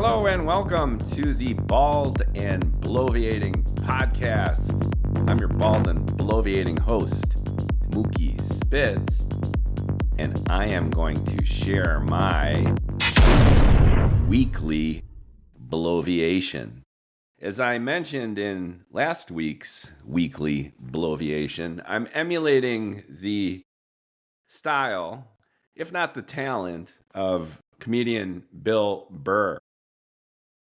Hello and welcome to the Bald and Bloviating podcast. I'm your bald and bloviating host, Mookie Spitz, and I am going to share my weekly bloviation. As I mentioned in last week's weekly bloviation, I'm emulating the style, if not the talent, of comedian Bill Burr.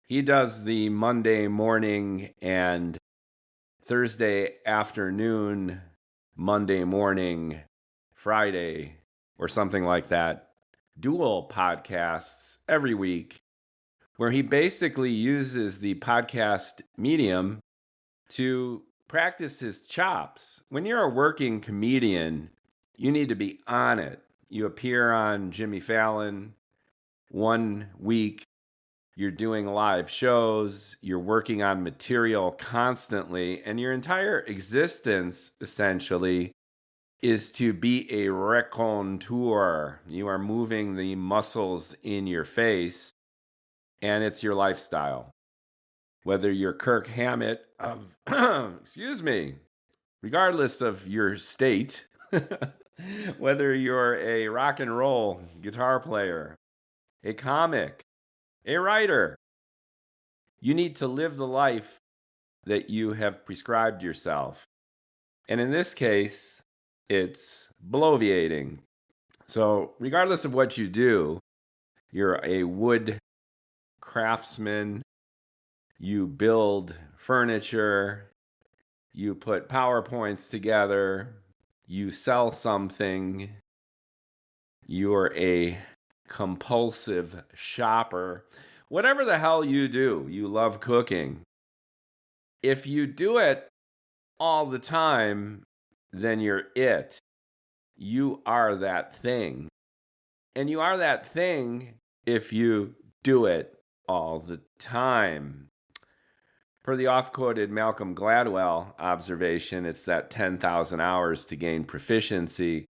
He does the Monday morning and Thursday afternoon, Monday morning, Friday, or something like that, dual podcasts every week, where he basically uses the podcast medium to practice his chops. When you're a working comedian, you need to be on it. You appear on Jimmy Fallon 1 week. You're doing live shows, you're working on material constantly, and your entire existence, essentially, is to be a raconteur. You are moving the muscles in your face, and it's your lifestyle. Whether you're Kirk Hammett of, regardless of your state, whether you're a rock and roll guitar player, a comic, a writer, you need to live the life that you have prescribed yourself. And in this case, it's bloviating. So regardless of what you do, you're a wood craftsman, you build furniture, you put PowerPoints together, you sell something, you're a compulsive shopper. Whatever the hell you do, you love cooking. If you do it all the time, then you're it. You are that thing. And you are that thing if you do it all the time. Per the oft-quoted Malcolm Gladwell observation, it's that 10,000 hours to gain proficiency.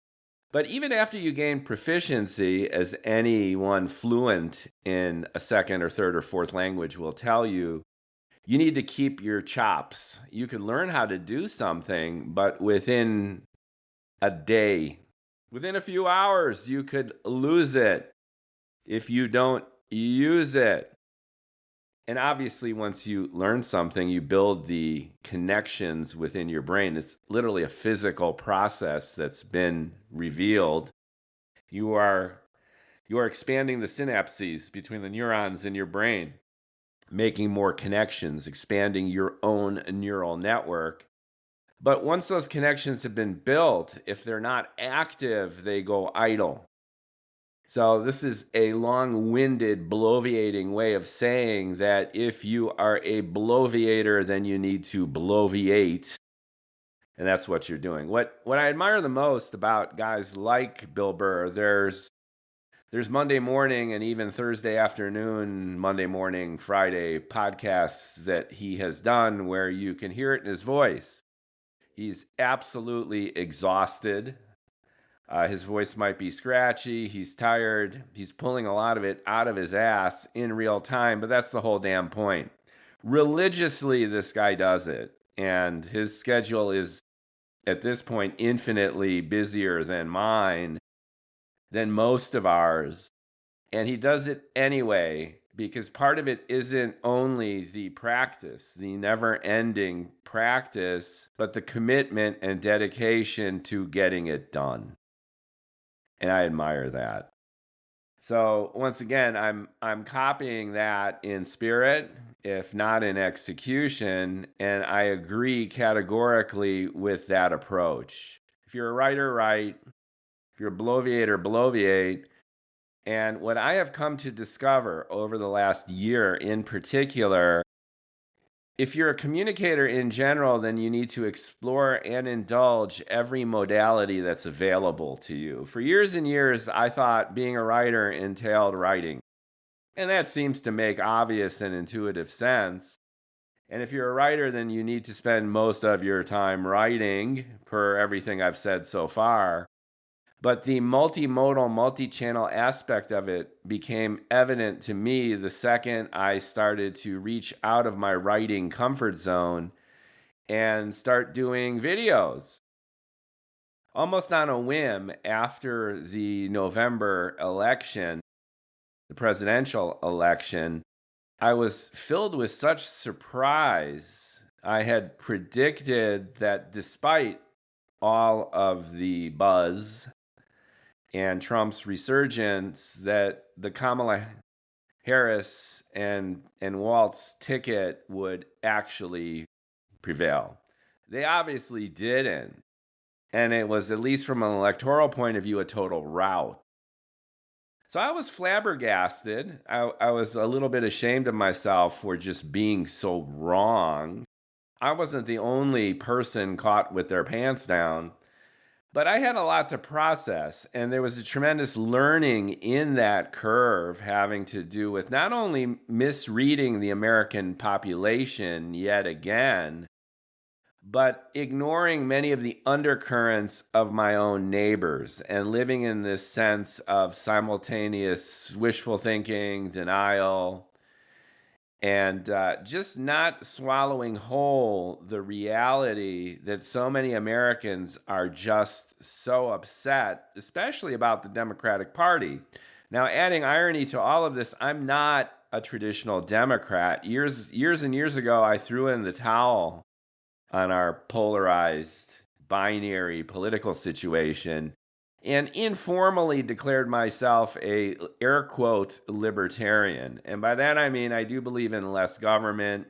But even after you gain proficiency, as anyone fluent in a second or third or fourth language will tell you, you need to keep your chops. You can learn how to do something, but within a day, within a few hours, you could lose it if you don't use it. And obviously, once you learn something, you build the connections within your brain. It's literally a physical process that's been revealed. You are expanding the synapses between the neurons in your brain, making more connections, expanding your own neural network. But once those connections have been built, if they're not active, they go idle. So this is a long-winded bloviating way of saying that if you are a bloviator, then you need to bloviate. And that's what you're doing. What I admire the most about guys like Bill Burr, there's Monday morning and even Thursday afternoon, Monday morning, Friday podcasts that he has done where you can hear it in his voice. He's absolutely exhausted. His voice might be scratchy. He's tired. He's pulling a lot of it out of his ass in real time, but that's the whole damn point. Religiously, this guy does it, and his schedule is, at this point, infinitely busier than mine, than most of ours, and he does it anyway, because part of it isn't only the practice, the never-ending practice, but the commitment and dedication to getting it done. And I admire that. So once again, I'm copying that in spirit, if not in execution, and I agree categorically with that approach. If you're a writer, write. If you're a bloviator, bloviate. And what I have come to discover over the last year in particular, if you're a communicator in general, then you need to explore and indulge every modality that's available to you. For years and years, I thought being a writer entailed writing. And that seems to make obvious and intuitive sense. And if you're a writer, then you need to spend most of your time writing, per everything I've said so far. But the multimodal, multi-channel aspect of it became evident to me the second I started to reach out of my writing comfort zone and start doing videos. Almost on a whim, after the November election, the presidential election, I was filled with such surprise. I had predicted that despite all of the buzz and Trump's resurgence, that the Kamala Harris and Walt's ticket would actually prevail. They obviously didn't. And it was, at least from an electoral point of view, a total rout. So I was flabbergasted. I was a little bit ashamed of myself for just being so wrong. I wasn't the only person caught with their pants down, but I had a lot to process. And there was a tremendous learning in that curve having to do with not only misreading the American population yet again, but ignoring many of the undercurrents of my own neighbors and living in this sense of simultaneous wishful thinking, denial, and just not swallowing whole the reality that so many Americans are just so upset, especially about the Democratic Party. Now, adding irony to all of this, I'm not a traditional Democrat. Years and years ago, I threw in the towel on our polarized binary political situation and informally declared myself a air quote libertarian. And by that I mean I do believe in less government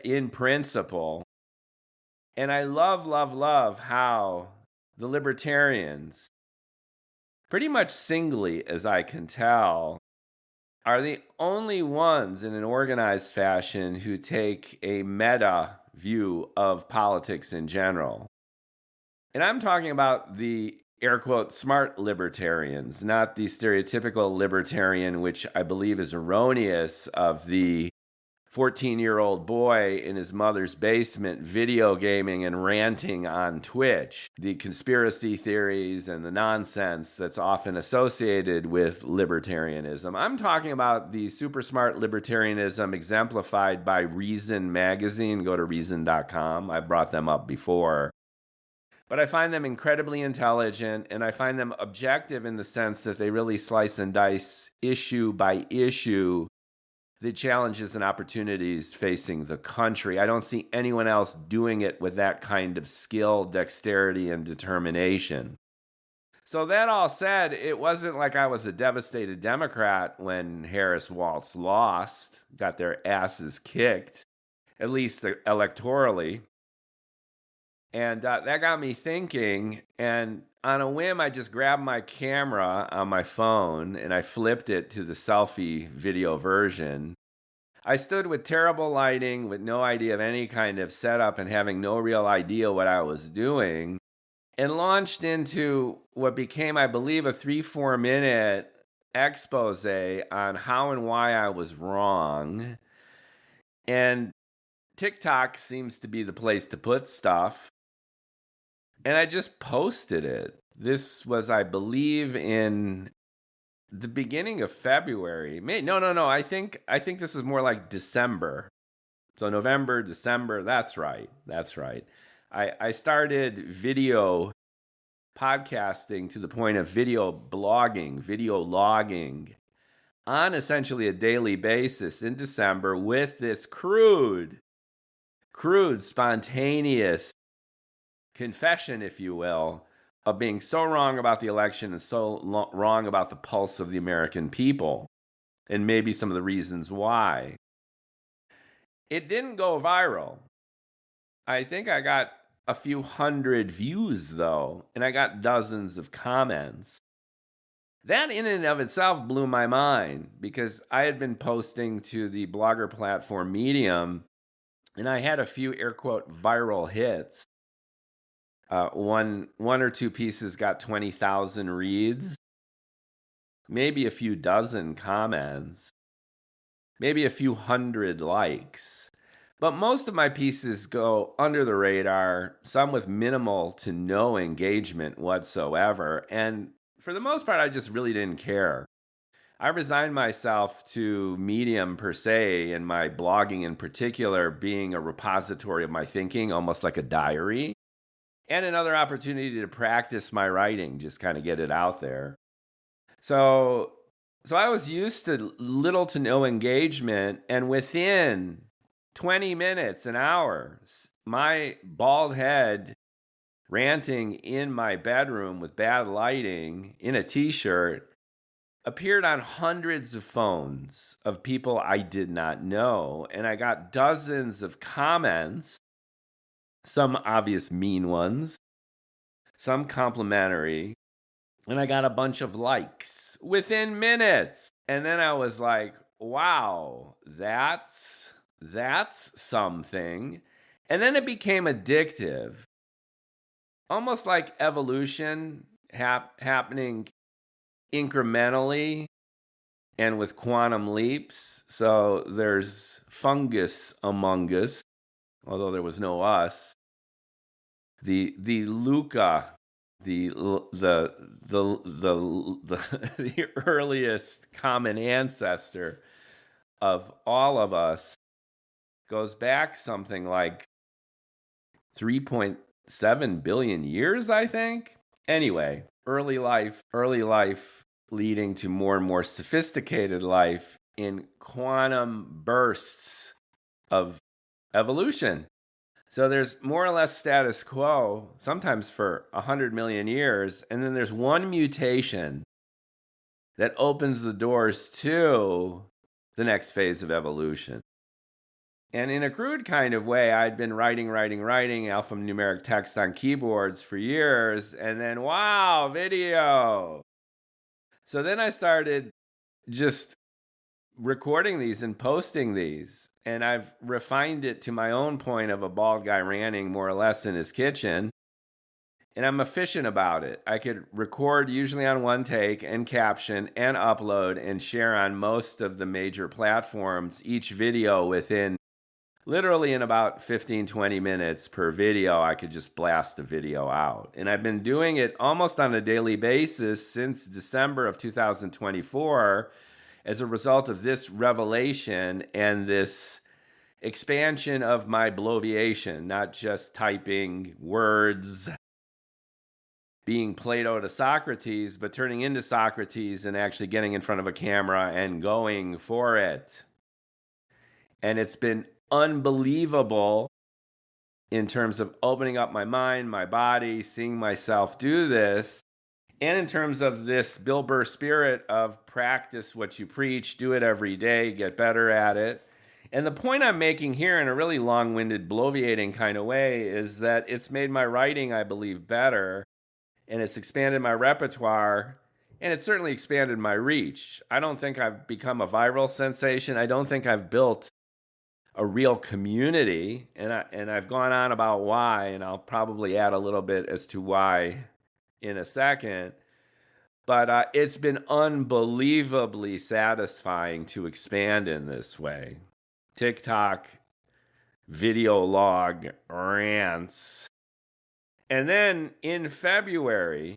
in principle. And I love how the libertarians, pretty much singly as I can tell, are the only ones in an organized fashion who take a meta view of politics in general. And I'm talking about the air quote smart libertarians, not the stereotypical libertarian, which I believe is erroneous, of the 14-year-old boy in his mother's basement video gaming and ranting on Twitch. The conspiracy theories and the nonsense that's often associated with libertarianism. I'm talking about the super smart libertarianism exemplified by Reason magazine. Go to reason.com. I've brought them up before. But I find them incredibly intelligent, and I find them objective in the sense that they really slice and dice issue by issue the challenges and opportunities facing the country. I don't see anyone else doing it with that kind of skill, dexterity, and determination. So that all said, it wasn't like I was a devastated Democrat when Harris Waltz lost, got their asses kicked, at least electorally. And that got me thinking, and on a whim, I just grabbed my camera on my phone and I flipped it to the selfie video version. I stood with terrible lighting, with no idea of any kind of setup and having no real idea what I was doing, and launched into what became, I believe, a 3-4 minute expose on how and why I was wrong. And TikTok seems to be the place to put stuff. And I just posted it. This was, I believe, in the beginning of February. No. I think this is more like December. So November, December. That's right. I started video podcasting to the point of video blogging, video logging on essentially a daily basis in December with this crude, spontaneous confession, if you will, of being so wrong about the election and so wrong about the pulse of the American people, and maybe some of the reasons why. It didn't go viral. I think I got a few hundred views, though, and I got dozens of comments. That in and of itself blew my mind, because I had been posting to the blogger platform Medium, and I had a few air quote viral hits. One or two pieces got 20,000 reads, maybe a few dozen comments, maybe a few hundred likes. But most of my pieces go under the radar, some with minimal to no engagement whatsoever. And for the most part, I just really didn't care. I resigned myself to Medium per se, and my blogging in particular being a repository of my thinking, almost like a diary, and another opportunity to practice my writing, just kind of get it out there. So I was used to little to no engagement, and within 20 minutes, an hour, my bald head ranting in my bedroom with bad lighting in a t-shirt appeared on hundreds of phones of people I did not know. And I got dozens of comments, some obvious mean ones, some complimentary, and I got a bunch of likes within minutes. And then I was like, wow, that's something. And then it became addictive, almost like evolution happening incrementally and with quantum leaps. So there's fungus among us, although there was no us. The Luca, the earliest common ancestor of all of us, goes back something like 3.7 billion years, I think. Anyway, early life leading to more and more sophisticated life in quantum bursts of evolution. So there's more or less status quo, sometimes for 100 million years, and then there's one mutation that opens the doors to the next phase of evolution. And in a crude kind of way, I'd been writing alphanumeric text on keyboards for years, and then, wow, video. So then I started just recording these and posting these, and I've refined it to my own point of a bald guy ranting more or less in his kitchen, and I'm efficient about it. I could record usually on one take and caption and upload and share on most of the major platforms, each video within literally in about 15, 20 minutes per video. I could just blast a video out. And I've been doing it almost on a daily basis since December of 2024 as a result of this revelation and this expansion of my bloviation, not just typing words, being Plato to Socrates, but turning into Socrates and actually getting in front of a camera and going for it. And it's been unbelievable in terms of opening up my mind, my body, seeing myself do this, and in terms of this Bill Burr spirit of practice what you preach, do it every day, get better at it. And the point I'm making here in a really long-winded, bloviating kind of way is that it's made my writing, I believe, better, and it's expanded my repertoire, and it's certainly expanded my reach. I don't think I've become a viral sensation. I don't think I've built a real community, and I've gone on about why, and I'll probably add a little bit as to why in a second. But it's been unbelievably satisfying to expand in this way. TikTok, video log, rants. And then in February,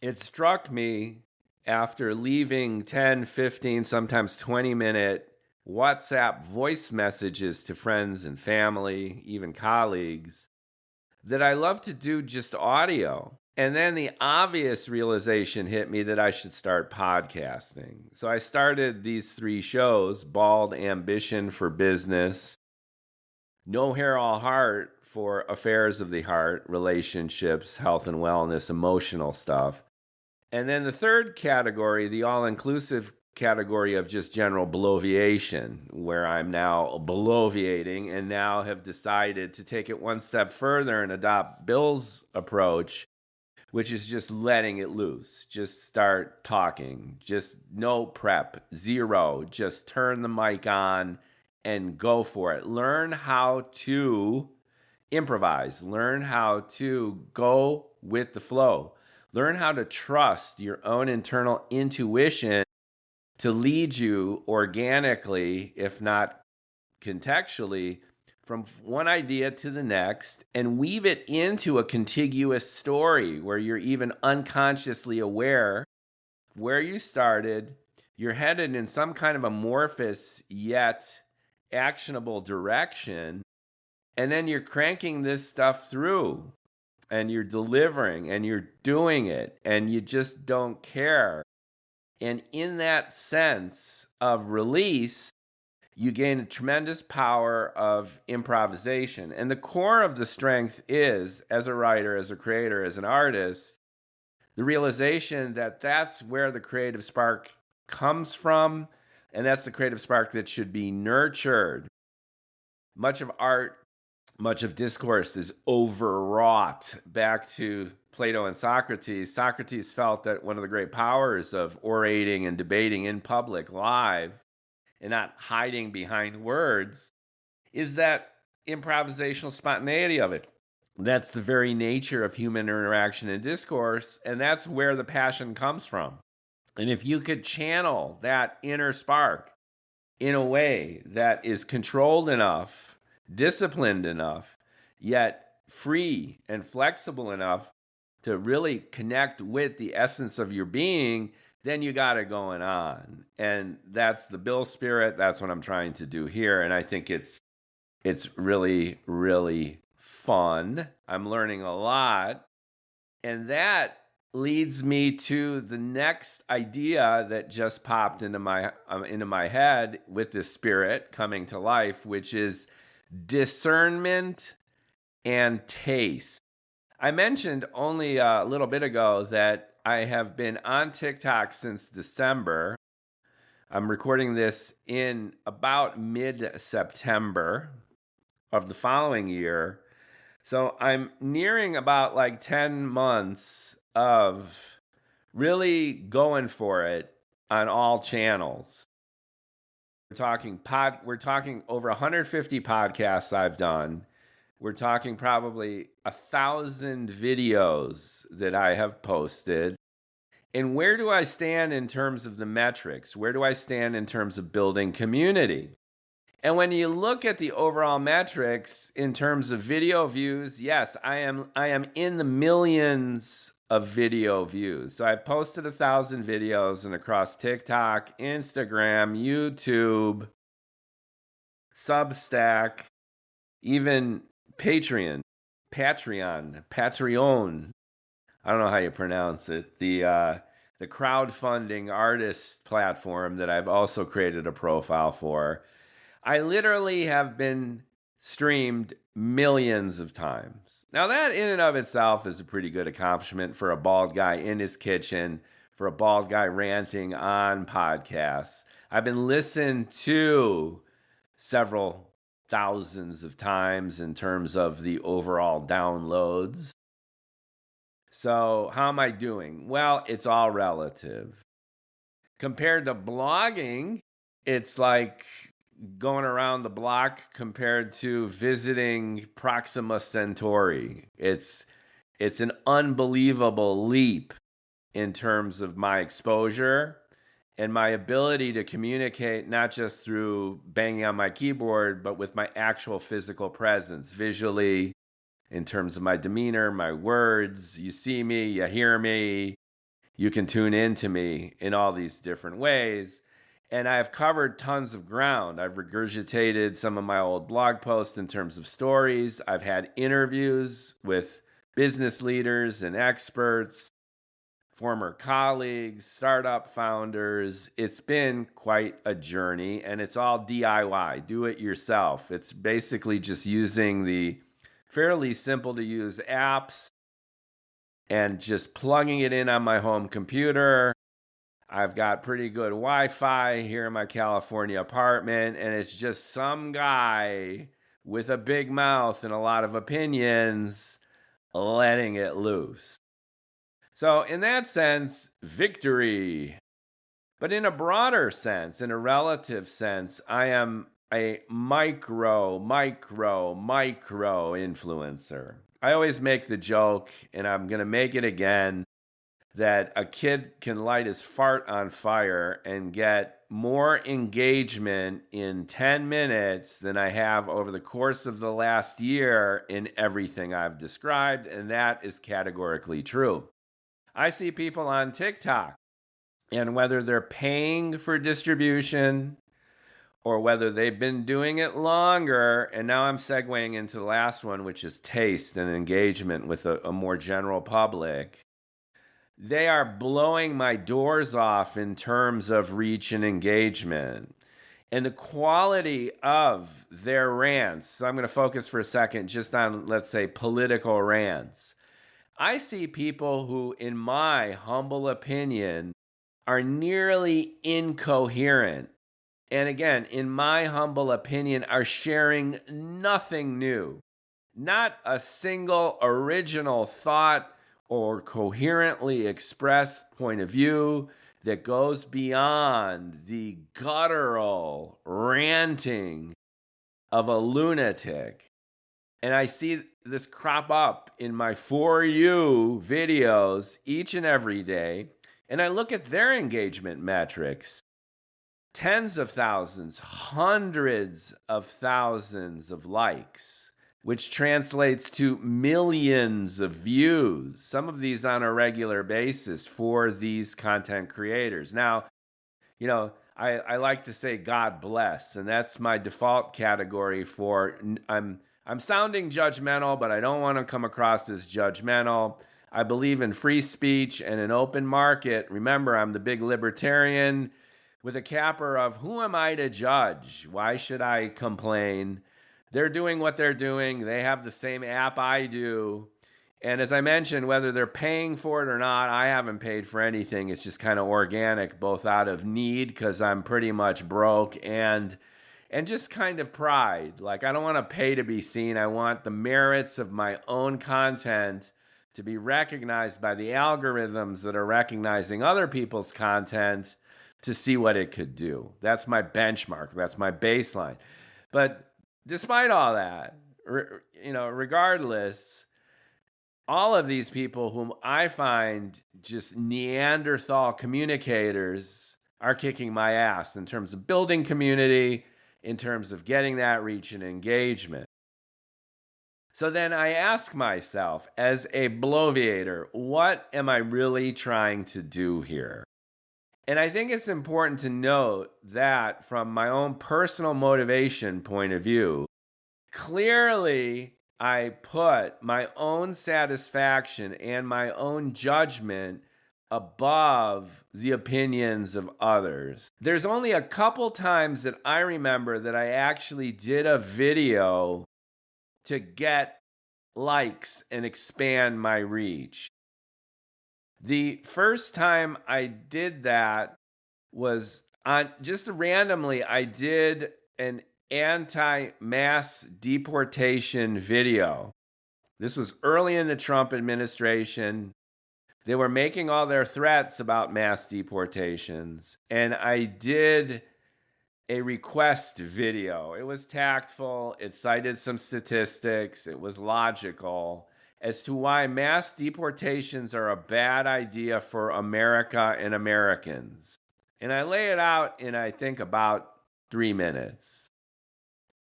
it struck me after leaving 10, 15, sometimes 20-minute WhatsApp voice messages to friends and family, even colleagues, that I love to do just audio. And then the obvious realization hit me that I should start podcasting. So I started these 3 shows: Bald Ambition for Business, No Hair All Heart for affairs of the heart, relationships, health and wellness, emotional stuff. And then the third category, the all-inclusive category of just general bloviation, where I'm now bloviating and now have decided to take it one step further and adopt Bill's approach, which is just letting it loose. Just start talking. Just no prep, zero. Just turn the mic on and go for it. Learn how to improvise. Learn how to go with the flow. Learn how to trust your own internal intuition to lead you organically, if not contextually from one idea to the next and weave it into a contiguous story where you're even unconsciously aware of where you started. You're headed in some kind of amorphous yet actionable direction. And then you're cranking this stuff through and you're delivering and you're doing it and you just don't care. And in that sense of release, you gain a tremendous power of improvisation. And the core of the strength is, as a writer, as a creator, as an artist, the realization that that's where the creative spark comes from, and that's the creative spark that should be nurtured. Much of art, much of discourse is overwrought. Back to Plato and Socrates. Socrates felt that one of the great powers of orating and debating in public live and not hiding behind words is that improvisational spontaneity of it. That's the very nature of human interaction and discourse, and that's where the passion comes from. And if you could channel that inner spark in a way that is controlled enough, disciplined enough, yet free and flexible enough to really connect with the essence of your being, then you got it going on. And that's the Bill spirit. That's what I'm trying to do here. And I think it's really, really fun. I'm learning a lot. And that leads me to the next idea that just popped into my head with this spirit coming to life, which is discernment and taste. I mentioned only a little bit ago that I have been on TikTok since December. I'm recording this in about mid-September of the following year. So I'm nearing about like 10 months of really going for it on all channels. We're talking over 150 podcasts I've done. We're talking probably 1,000 videos that I have posted. And where do I stand in terms of the metrics? Where do I stand in terms of building community? And when you look at the overall metrics in terms of video views, yes, I am in the millions of video views. So I've posted 1,000 videos and across TikTok, Instagram, YouTube, Substack, even Patreon. I don't know how you pronounce it. The crowdfunding artist platform that I've also created a profile for. I literally have been streamed millions of times. Now that in and of itself is a pretty good accomplishment for a bald guy in his kitchen, for a bald guy ranting on podcasts. I've been listened to several thousands of times in terms of the overall downloads. So how am I doing? Well, it's all relative. Compared to blogging, it's like going around the block compared to visiting Proxima Centauri. It's an unbelievable leap in terms of my exposure and my ability to communicate, not just through banging on my keyboard, but with my actual physical presence, visually, in terms of my demeanor, my words. You see me, you hear me, you can tune into me in all these different ways. And I've covered tons of ground. I've regurgitated some of my old blog posts in terms of stories. I've had interviews with business leaders and experts, former colleagues, startup founders. It's been quite a journey, and it's all DIY, do it yourself. It's basically just using the fairly simple to use apps and just plugging it in on my home computer. I've got pretty good Wi-Fi here in my California apartment, and it's just some guy with a big mouth and a lot of opinions letting it loose. So in that sense, victory. But in a broader sense, in a relative sense, I am a micro influencer. I always make the joke, and I'm going to make it again, that a kid can light his fart on fire and get more engagement in 10 minutes than I have over the course of the last year in everything I've described, and that is categorically true. I see people on TikTok, and whether they're paying for distribution or whether they've been doing it longer, and now I'm segueing into the last one, which is taste and engagement with a more general public, they are blowing my doors off in terms of reach and engagement. And the quality of their rants, so I'm going to focus for a second just on, let's say, political rants. I see people who, in my humble opinion, are nearly incoherent. And again, in my humble opinion, are sharing nothing new. Not a single original thought or coherently expressed point of view that goes beyond the guttural ranting of a lunatic. And I see this crop up in my For You videos each and every day. And I look at their engagement metrics. Tens of thousands, hundreds of thousands of likes, which translates to millions of views, some of these on a regular basis for these content creators. Now, I like to say God bless, and that's my default category for I'm sounding judgmental, but I don't want to come across as judgmental. I believe in free speech and an open market. Remember, I'm the big libertarian with a capper of who am I to judge? Why should I complain? They're doing what they're doing. They have the same app I do. And as I mentioned, whether they're paying for it or not, I haven't paid for anything. It's just kind of organic, both out of need because I'm pretty much broke and just kind of pride. Like, I don't want to pay to be seen. I want the merits of my own content to be recognized by the algorithms that are recognizing other people's content to see what it could do. That's my benchmark. That's my baseline. But despite all that, regardless, all of these people whom I find just Neanderthal communicators are kicking my ass in terms of building community, in terms of getting that reach and engagement. So then I ask myself, as a bloviator, what am I really trying to do here? And I think it's important to note that from my own personal motivation point of view, clearly I put my own satisfaction and my own judgment above the opinions of others. There's only a couple times that I remember that I actually did a video to get likes and expand my reach. The first time I did that was on just randomly, I did an anti-mass deportation video. This was early in the Trump administration. They were making all their threats about mass deportations, and I did a request video. It was tactful. It cited some statistics. It was logical as to why mass deportations are a bad idea for America and Americans. And I lay it out in, I think, about 3 minutes.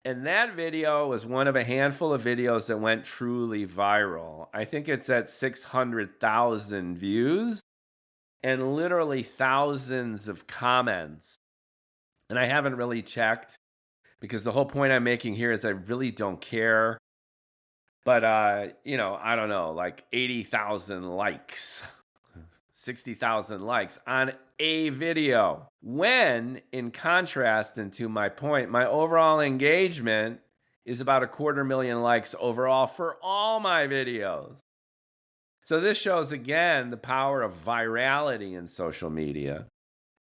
And that video was one of a handful of videos that went truly viral. I think it's at 600,000 views and literally thousands of comments. And I haven't really checked because the whole point I'm making here is I really don't care. But, I don't know, like 80,000 likes, 60,000 likes on a video. When, in contrast, and to my point, my overall engagement is about 250,000 likes overall for all my videos. So this shows, again, the power of virality in social media.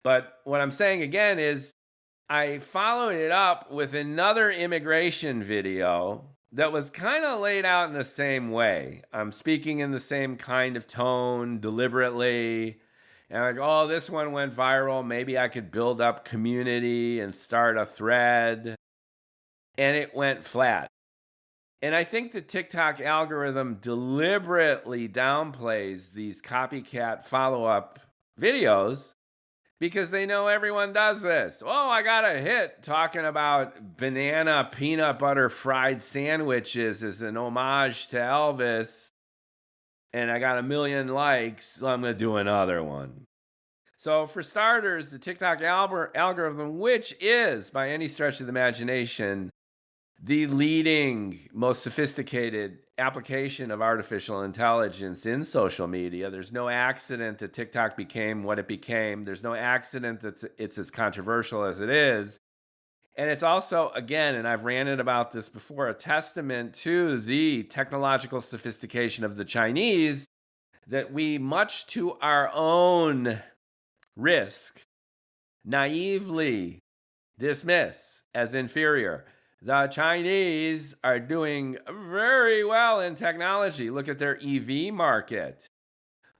But what I'm saying again is I followed it up with another immigration video that was kind of laid out in the same way. I'm speaking in the same kind of tone, deliberately. And I'm like, oh, this one went viral. Maybe I could build up community and start a thread. And it went flat. And I think the TikTok algorithm deliberately downplays these copycat follow-up videos because they know everyone does this. Oh, I got a hit talking about banana peanut butter fried sandwiches as an homage to Elvis. And I got 1 million likes, so I'm going to do another one. So for starters, the TikTok algorithm, which is, by any stretch of the imagination, the leading, most sophisticated application of artificial intelligence in social media. There's no accident that TikTok became what it became. There's no accident that it's as controversial as it is. And it's also, again, and I've ranted about this before, a testament to the technological sophistication of the Chinese that we, much to our own risk, naively dismiss as inferior. The Chinese are doing very well in technology. Look at their EV market.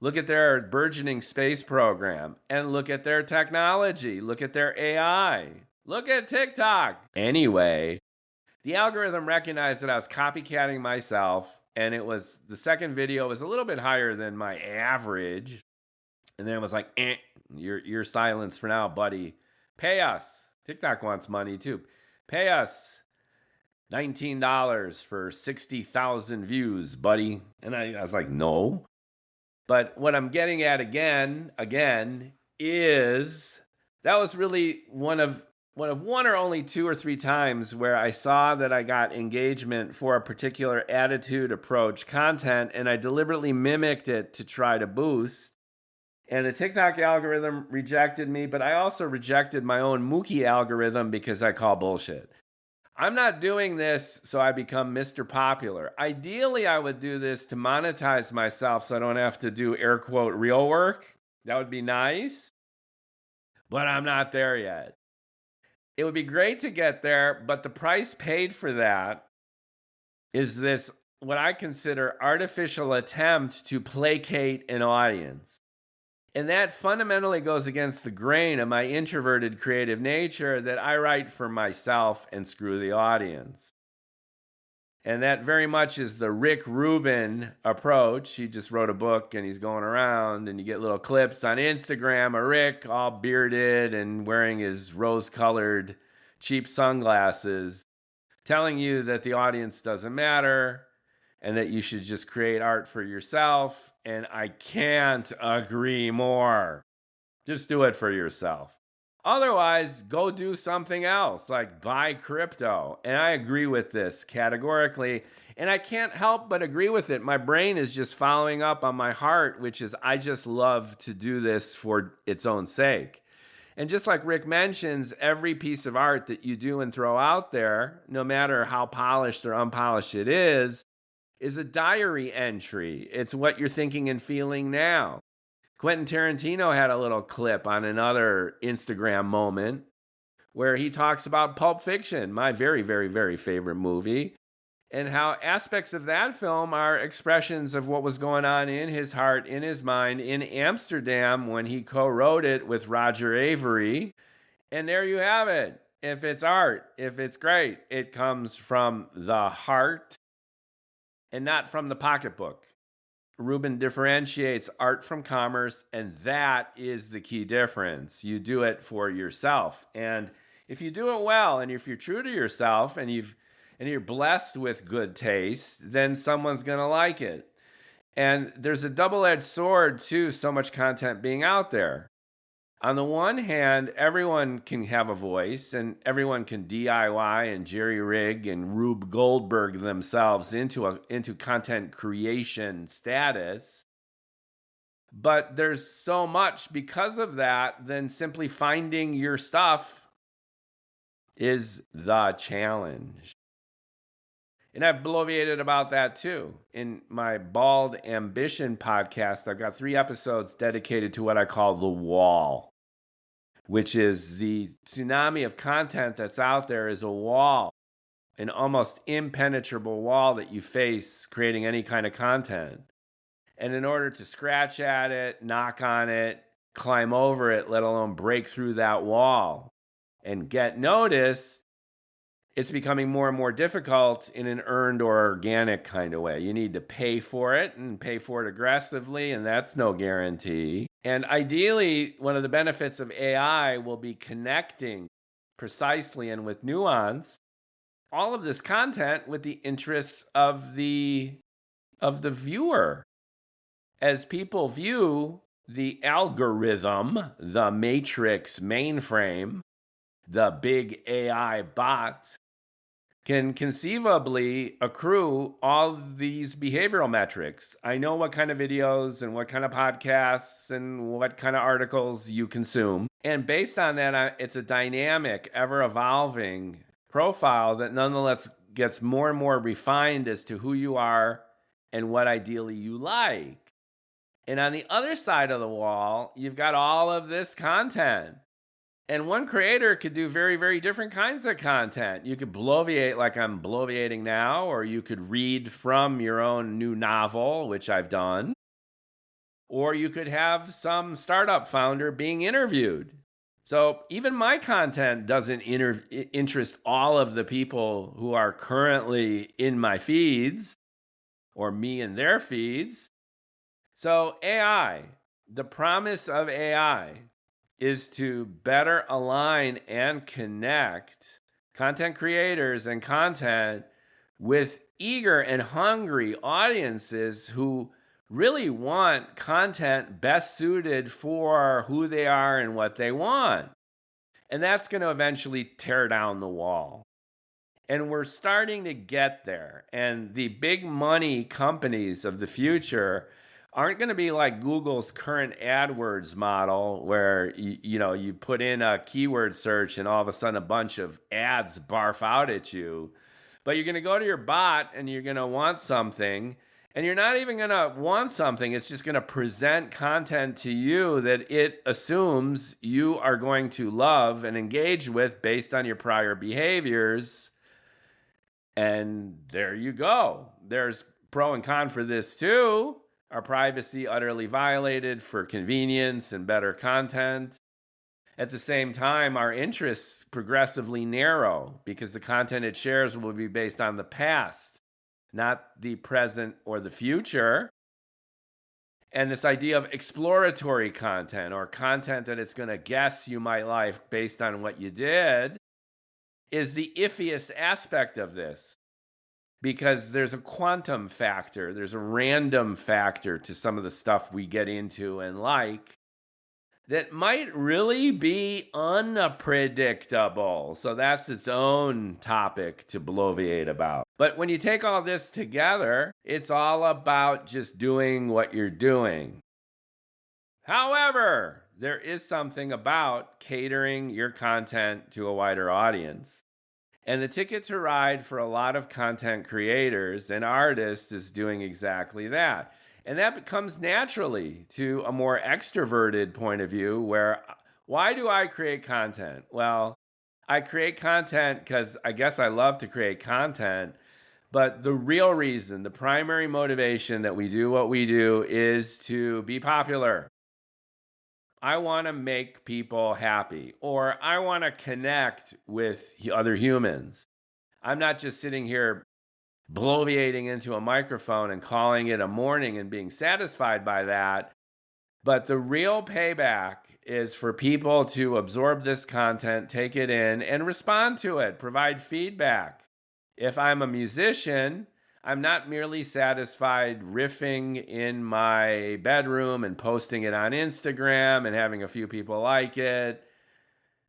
Look at their burgeoning space program. And look at their technology. Look at their AI. Look at TikTok. Anyway, the algorithm recognized that I was copycatting myself. And it was, the second video was a little bit higher than my average. And then it was like, you're silenced for now, buddy. Pay us. TikTok wants money too. Pay us $19 for 60,000 views, buddy. And I was like, no. But what I'm getting at again, is that was really one of one or only 2 or 3 times where I saw that I got engagement for a particular attitude, approach, content, and I deliberately mimicked it to try to boost. And the TikTok algorithm rejected me, but I also rejected my own Mookie algorithm because I call bullshit. I'm not doing this so I become Mr. Popular. Ideally, I would do this to monetize myself so I don't have to do air quote real work. That would be nice. But I'm not there yet. It would be great to get there, but the price paid for that is this, what I consider artificial attempt to placate an audience. And that fundamentally goes against the grain of my introverted creative nature that I write for myself and screw the audience. And that very much is the Rick Rubin approach. He just wrote a book and he's going around and you get little clips on Instagram of Rick all bearded and wearing his rose-colored cheap sunglasses, telling you that the audience doesn't matter and that you should just create art for yourself. And I can't agree more. Just do it for yourself. Otherwise, go do something else, like buy crypto. And I agree with this categorically. And I can't help but agree with it. My brain is just following up on my heart, which is I just love to do this for its own sake. And just like Rick mentions, every piece of art that you do and throw out there, no matter how polished or unpolished it is a diary entry. It's what you're thinking and feeling now. Quentin Tarantino had a little clip on another Instagram moment where he talks about Pulp Fiction, my very, very, very favorite movie, and how aspects of that film are expressions of what was going on in his heart, in his mind, in Amsterdam when he co-wrote it with Roger Avery. And there you have it. If it's art, if it's great, it comes from the heart and not from the pocketbook. Rubin differentiates art from commerce, and that is the key difference. You do it for yourself. And if you do it well, and if you're true to yourself, and you're blessed with good taste, then someone's going to like it. And there's a double-edged sword to so much content being out there. On the one hand, everyone can have a voice and everyone can DIY and jerry-rig and Rube Goldberg themselves into content creation status. But there's so much because of that, then simply finding your stuff is the challenge. And I've bloviated about that too. In my Bald Ambition podcast, I've got 3 episodes dedicated to what I call the wall, which is the tsunami of content that's out there is a wall, an almost impenetrable wall that you face creating any kind of content. And in order to scratch at it, knock on it, climb over it, let alone break through that wall and get noticed, it's becoming more and more difficult in an earned or organic kind of way. You need to pay for it and pay for it aggressively, and that's no guarantee. And ideally, one of the benefits of AI will be connecting precisely and with nuance all of this content with the interests of the viewer. As people view the algorithm, the matrix mainframe, the big AI bot can conceivably accrue all these behavioral metrics. I know what kind of videos and what kind of podcasts and what kind of articles you consume. And based on that, it's a dynamic, ever-evolving profile that nonetheless gets more and more refined as to who you are and what ideally you like. And on the other side of the wall, you've got all of this content. And one creator could do very, very different kinds of content. You could bloviate like I'm bloviating now, or you could read from your own new novel, which I've done. Or you could have some startup founder being interviewed. So even my content doesn't interest all of the people who are currently in my feeds or me in their feeds. So AI, the promise of AI is to better align and connect content creators and content with eager and hungry audiences who really want content best suited for who they are and what they want. And that's going to eventually tear down the wall. And we're starting to get there. And the big money companies of the future aren't going to be like Google's current AdWords model where you put in a keyword search and all of a sudden a bunch of ads barf out at you. But you're going to go to your bot and you're going to want something, and you're not even going to want something. It's just going to present content to you that it assumes you are going to love and engage with based on your prior behaviors. And there you go. There's pro and con for this too. Our privacy utterly violated for convenience and better content. At the same time, our interests progressively narrow because the content it shares will be based on the past, not the present or the future. And this idea of exploratory content or content that it's going to guess you might like based on what you did is the iffiest aspect of this. Because there's a quantum factor, there's a random factor to some of the stuff we get into and like that might really be unpredictable. So that's its own topic to bloviate about. But when you take all this together, it's all about just doing what you're doing. However, there is something about catering your content to a wider audience. And the ticket to ride for a lot of content creators and artists is doing exactly that. And that comes naturally to a more extroverted point of view where, why do I create content? Well, I create content because I guess I love to create content. But the real reason, the primary motivation that we do what we do is to be popular. I want to make people happy, or I want to connect with other humans. I'm not just sitting here bloviating into a microphone and calling it a morning and being satisfied by that. But the real payback is for people to absorb this content, take it in, and respond to it, provide feedback. If I'm a musician, I'm not merely satisfied riffing in my bedroom and posting it on Instagram and having a few people like it.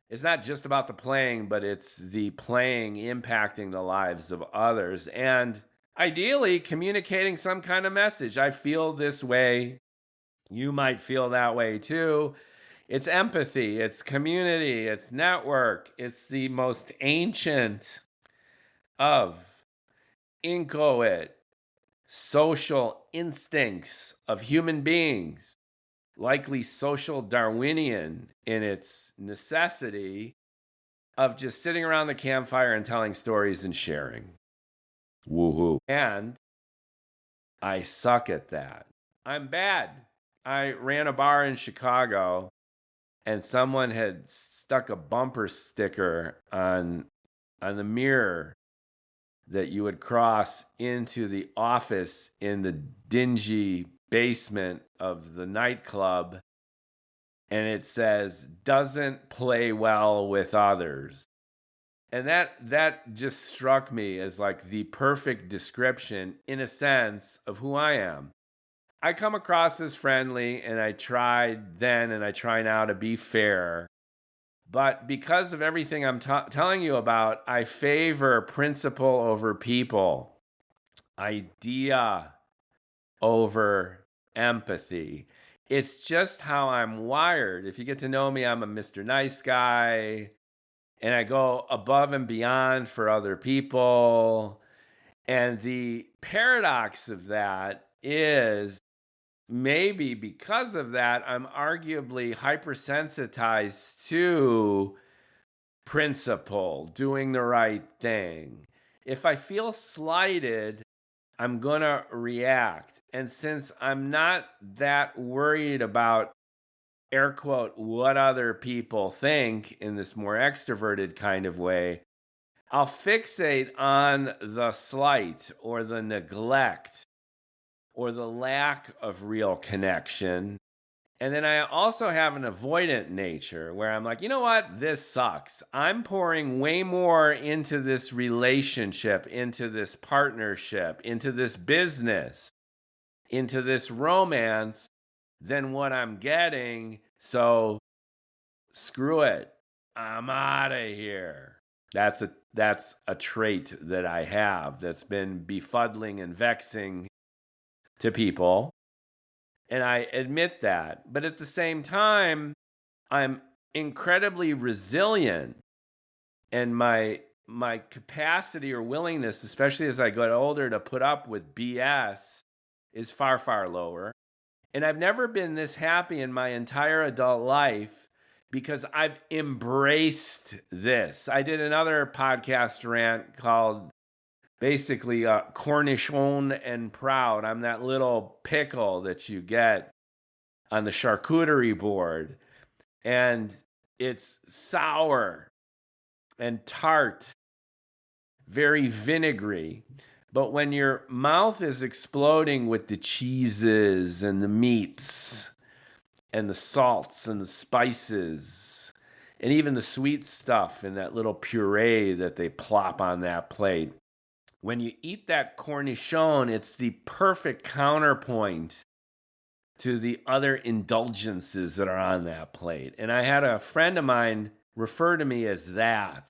It's not just about the playing, but it's the playing impacting the lives of others and ideally communicating some kind of message. I feel this way. You might feel that way too. It's empathy, it's community, it's network. It's the most ancient of inchoate social instincts of human beings, likely social Darwinian in its necessity of just sitting around the campfire and telling stories and sharing. Woohoo. And I suck at that. I'm bad. I ran a bar in Chicago and someone had stuck a bumper sticker on on the mirror that you would cross into the office in the dingy basement of the nightclub, and it says, "Doesn't play well with others." And that just struck me as like the perfect description, in a sense, of who I am. I come across as friendly, and I tried then and I try now to be fair. But because of everything I'm telling you about, I favor principle over people, idea over empathy. It's just how I'm wired. If you get to know me, I'm a Mr. Nice Guy, and I go above and beyond for other people. And the paradox of that is, maybe because of that, I'm arguably hypersensitized to principle, doing the right thing. If I feel slighted, I'm going to react. And since I'm not that worried about, air quote, what other people think in this more extroverted kind of way, I'll fixate on the slight or the neglect or the lack of real connection. And then I also have an avoidant nature where I'm like, you know what? This sucks. I'm pouring way more into this relationship, into this partnership, into this business, into this romance than what I'm getting. So screw it. I'm out of here. That's a trait that I have that's been befuddling and vexing to people. And I admit that. But at the same time, I'm incredibly resilient. And my capacity or willingness, especially as I get older, to put up with BS is far, far lower. And I've never been this happy in my entire adult life because I've embraced this. I did another podcast rant called basically cornichon and proud. I'm that little pickle that you get on the charcuterie board, and it's sour and tart, very vinegary. But when your mouth is exploding with the cheeses and the meats and the salts and the spices and even the sweet stuff in that little puree that they plop on that plate, when you eat that cornichon, it's the perfect counterpoint to the other indulgences that are on that plate. And I had a friend of mine refer to me as that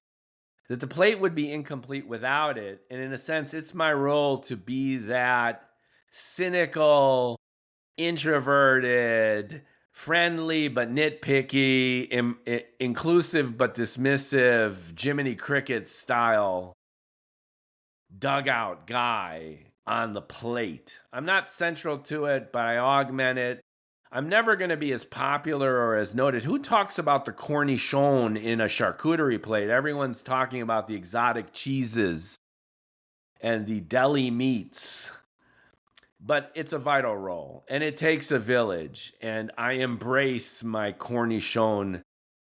the plate would be incomplete without it. And in a sense, it's my role to be that cynical, introverted, friendly but nitpicky, inclusive but dismissive, Jiminy Cricket style dugout guy on the plate. I'm not central to it, but I augment it. I'm never going to be as popular or as noted. Who talks about the cornichon in a charcuterie plate? Everyone's talking about the exotic cheeses and the deli meats. But it's a vital role, and it takes a village, and I embrace my cornichon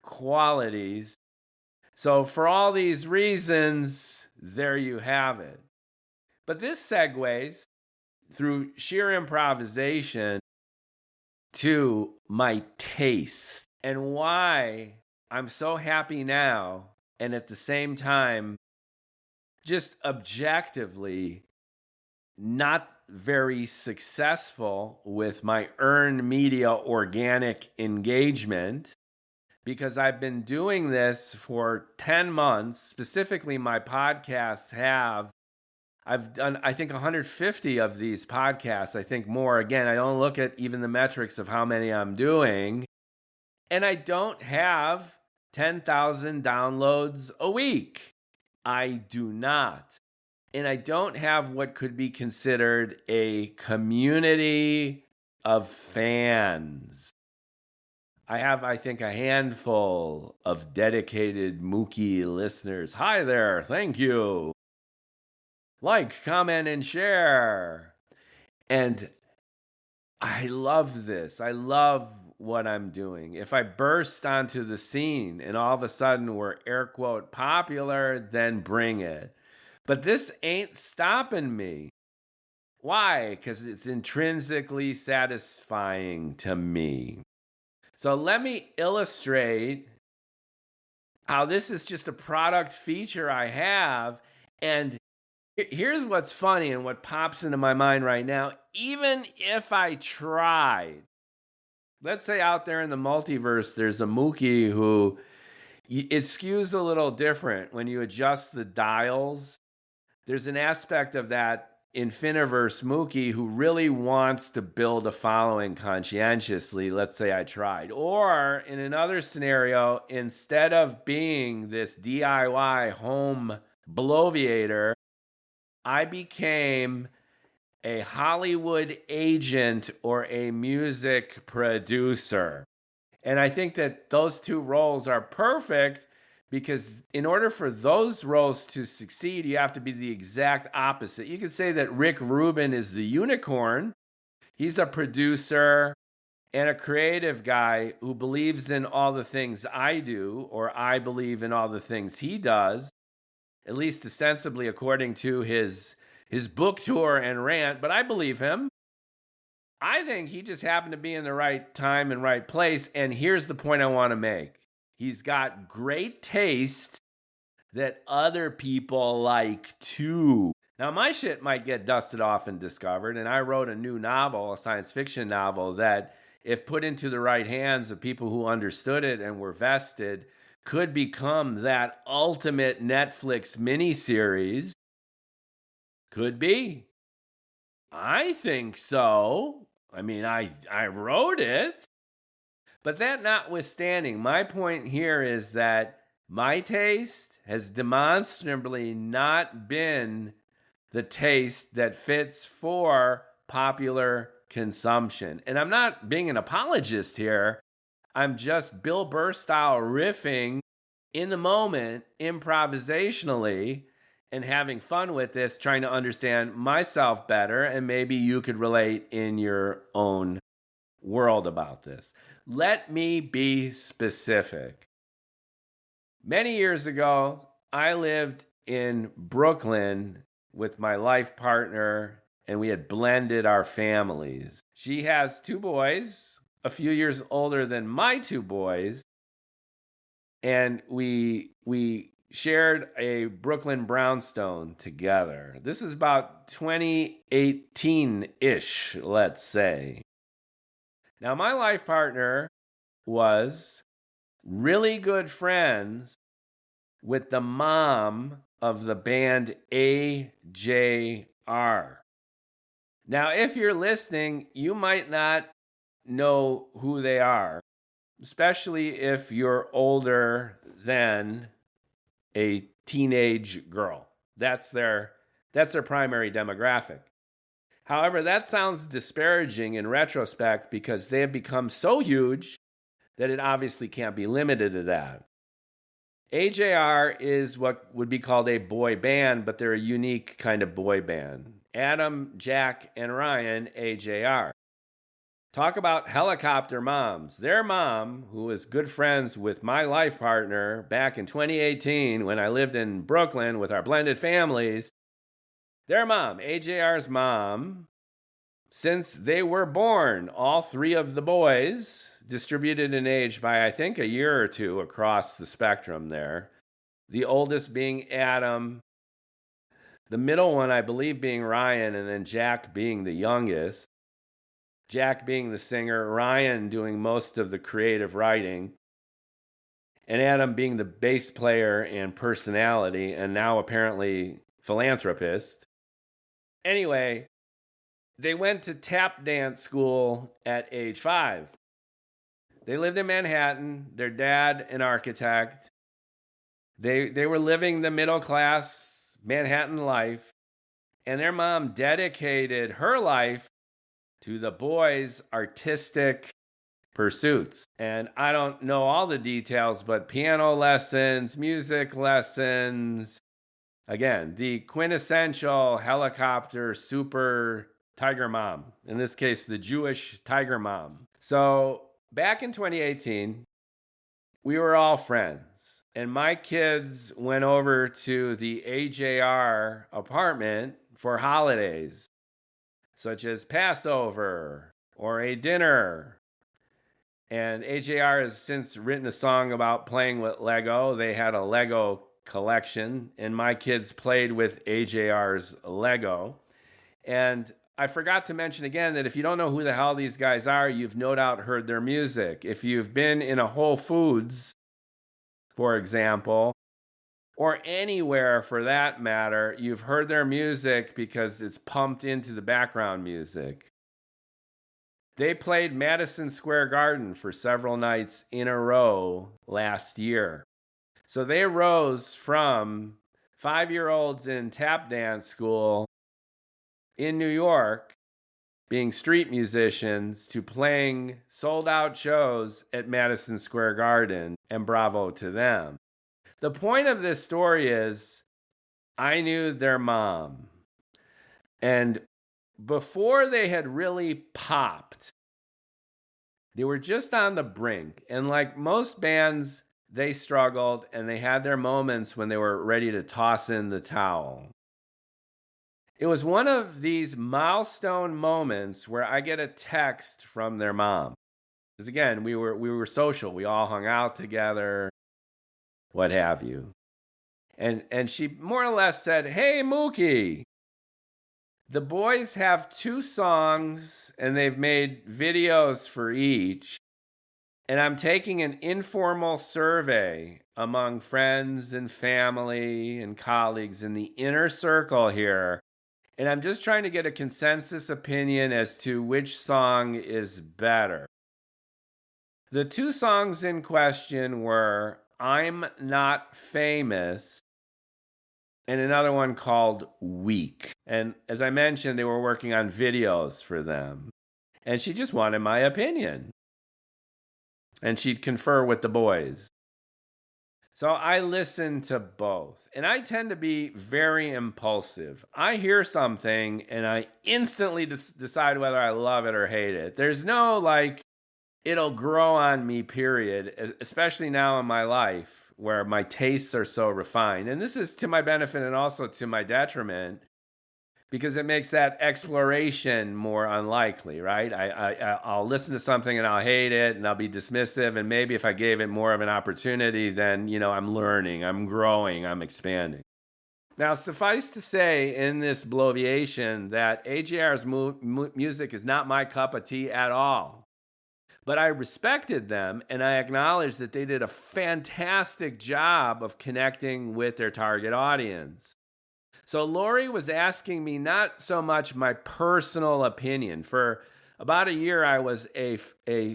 qualities. So for all these reasons, there you have it. But this segues through sheer improvisation to my taste and why I'm so happy now, and at the same time, just objectively not very successful with my earned media organic engagement, because I've been doing this for 10 months. Specifically, my podcasts I've done, I think, 150 of these podcasts. I think more. Again, I don't look at even the metrics of how many I'm doing. And I don't have 10,000 downloads a week. I do not. And I don't have what could be considered a community of fans. I have, I think, a handful of dedicated Mookie listeners. Hi there. Thank you. Like, comment, and share. And I love this. I love what I'm doing. If I burst onto the scene and all of a sudden we're air quote popular, then bring it. But this ain't stopping me. Why? Because it's intrinsically satisfying to me. So let me illustrate how this is just a product feature I have. And here's what's funny and what pops into my mind right now. Even if I tried, let's say out there in the multiverse, there's a Mookie who it skews a little different when you adjust the dials. There's an aspect of that Infiniverse Mookie who really wants to build a following conscientiously. Let's say I tried. Or in another scenario, instead of being this DIY home bloviator, I became a Hollywood agent or a music producer. And I think that those two roles are perfect because in order for those roles to succeed, you have to be the exact opposite. You could say that Rick Rubin is the unicorn. He's a producer and a creative guy who believes in all the things I do, or I believe in all the things he does, at least ostensibly according to his book tour and rant, but I believe him. I think he just happened to be in the right time and right place. And here's the point I want to make. He's got great taste that other people like too. Now, my shit might get dusted off and discovered. And I wrote a new novel, a science fiction novel, that if put into the right hands of people who understood it and were vested, could become that ultimate Netflix miniseries. Could be. I think so. I mean, I wrote it. But that notwithstanding, my point here is that my taste has demonstrably not been the taste that fits for popular consumption. And I'm not being an apologist here. I'm just Bill Burr style riffing in the moment, improvisationally, and having fun with this, trying to understand myself better, and maybe you could relate in your own world about this. Let me be specific. Many years ago, I lived in Brooklyn with my life partner, and we had blended our families. She has two boys, a few years older than my two boys, and we shared a Brooklyn brownstone together. This is about 2018-ish, let's say. Now, my life partner was really good friends with the mom of the band AJR. Now, if you're listening, you might not know who they are, especially if you're older than a teenage girl. That's their primary demographic. However, that sounds disparaging in retrospect because they have become so huge that it obviously can't be limited to that. AJR is what would be called a boy band, but they're a unique kind of boy band. Adam, Jack, and Ryan, AJR. Talk about helicopter moms. Their mom, who was good friends with my life partner back in 2018 when I lived in Brooklyn with our blended families, their mom, AJR's mom, since they were born, all three of the boys, distributed in age by, I think, a year or two across the spectrum there. The oldest being Adam, the middle one, I believe, being Ryan, and then Jack being the youngest. Jack being the singer, Ryan doing most of the creative writing, and Adam being the bass player and personality, and now apparently philanthropist. Anyway, they went to tap dance school at age 5. They lived in Manhattan. Their dad, an architect. They were living the middle class Manhattan life. And their mom dedicated her life to the boys' artistic pursuits. And I don't know all the details, but piano lessons, music lessons. Again, the quintessential helicopter super tiger mom. In this case, the Jewish tiger mom. So back in 2018, we were all friends. And my kids went over to the AJR apartment for holidays, such as Passover or a dinner. And AJR has since written a song about playing with Lego. They had a Lego collection, and my kids played with AJR's Lego. And I forgot to mention again that if you don't know who the hell these guys are, you've no doubt heard their music. If you've been in a Whole Foods, for example, or anywhere for that matter, you've heard their music because it's pumped into the background music. They played Madison Square Garden for several nights in a row last year. So they rose from 5-year-olds in tap dance school in New York, being street musicians, to playing sold-out shows at Madison Square Garden, and bravo to them. The point of this story is I knew their mom, and before they had really popped, they were just on the brink. And like most bands, they struggled and they had their moments when they were ready to toss in the towel. It was one of these milestone moments where I get a text from their mom. Because again, we were social. We all hung out together, what have you. And she more or less said, "Hey, Mookie, the boys have 2 songs and they've made videos for each. And I'm taking an informal survey among friends and family and colleagues in the inner circle here. And I'm just trying to get a consensus opinion as to which song is better." The 2 songs in question were I'm Not Famous and another one called Weak. And as I mentioned, they were working on videos for them. And she just wanted my opinion. And she'd confer with the boys. So I listened to both. And I tend to be very impulsive. I hear something and I instantly decide whether I love it or hate it. There's no it'll grow on me, period, especially now in my life where my tastes are so refined. And this is to my benefit and also to my detriment because it makes that exploration more unlikely, right? I'll listen to something and I'll hate it and I'll be dismissive. And maybe if I gave it more of an opportunity, then, I'm learning, I'm growing, I'm expanding. Now, suffice to say in this Bloviation that AJR's music is not my cup of tea at all. But I respected them and I acknowledged that they did a fantastic job of connecting with their target audience. So Lori was asking me not so much my personal opinion. For about a year, I was a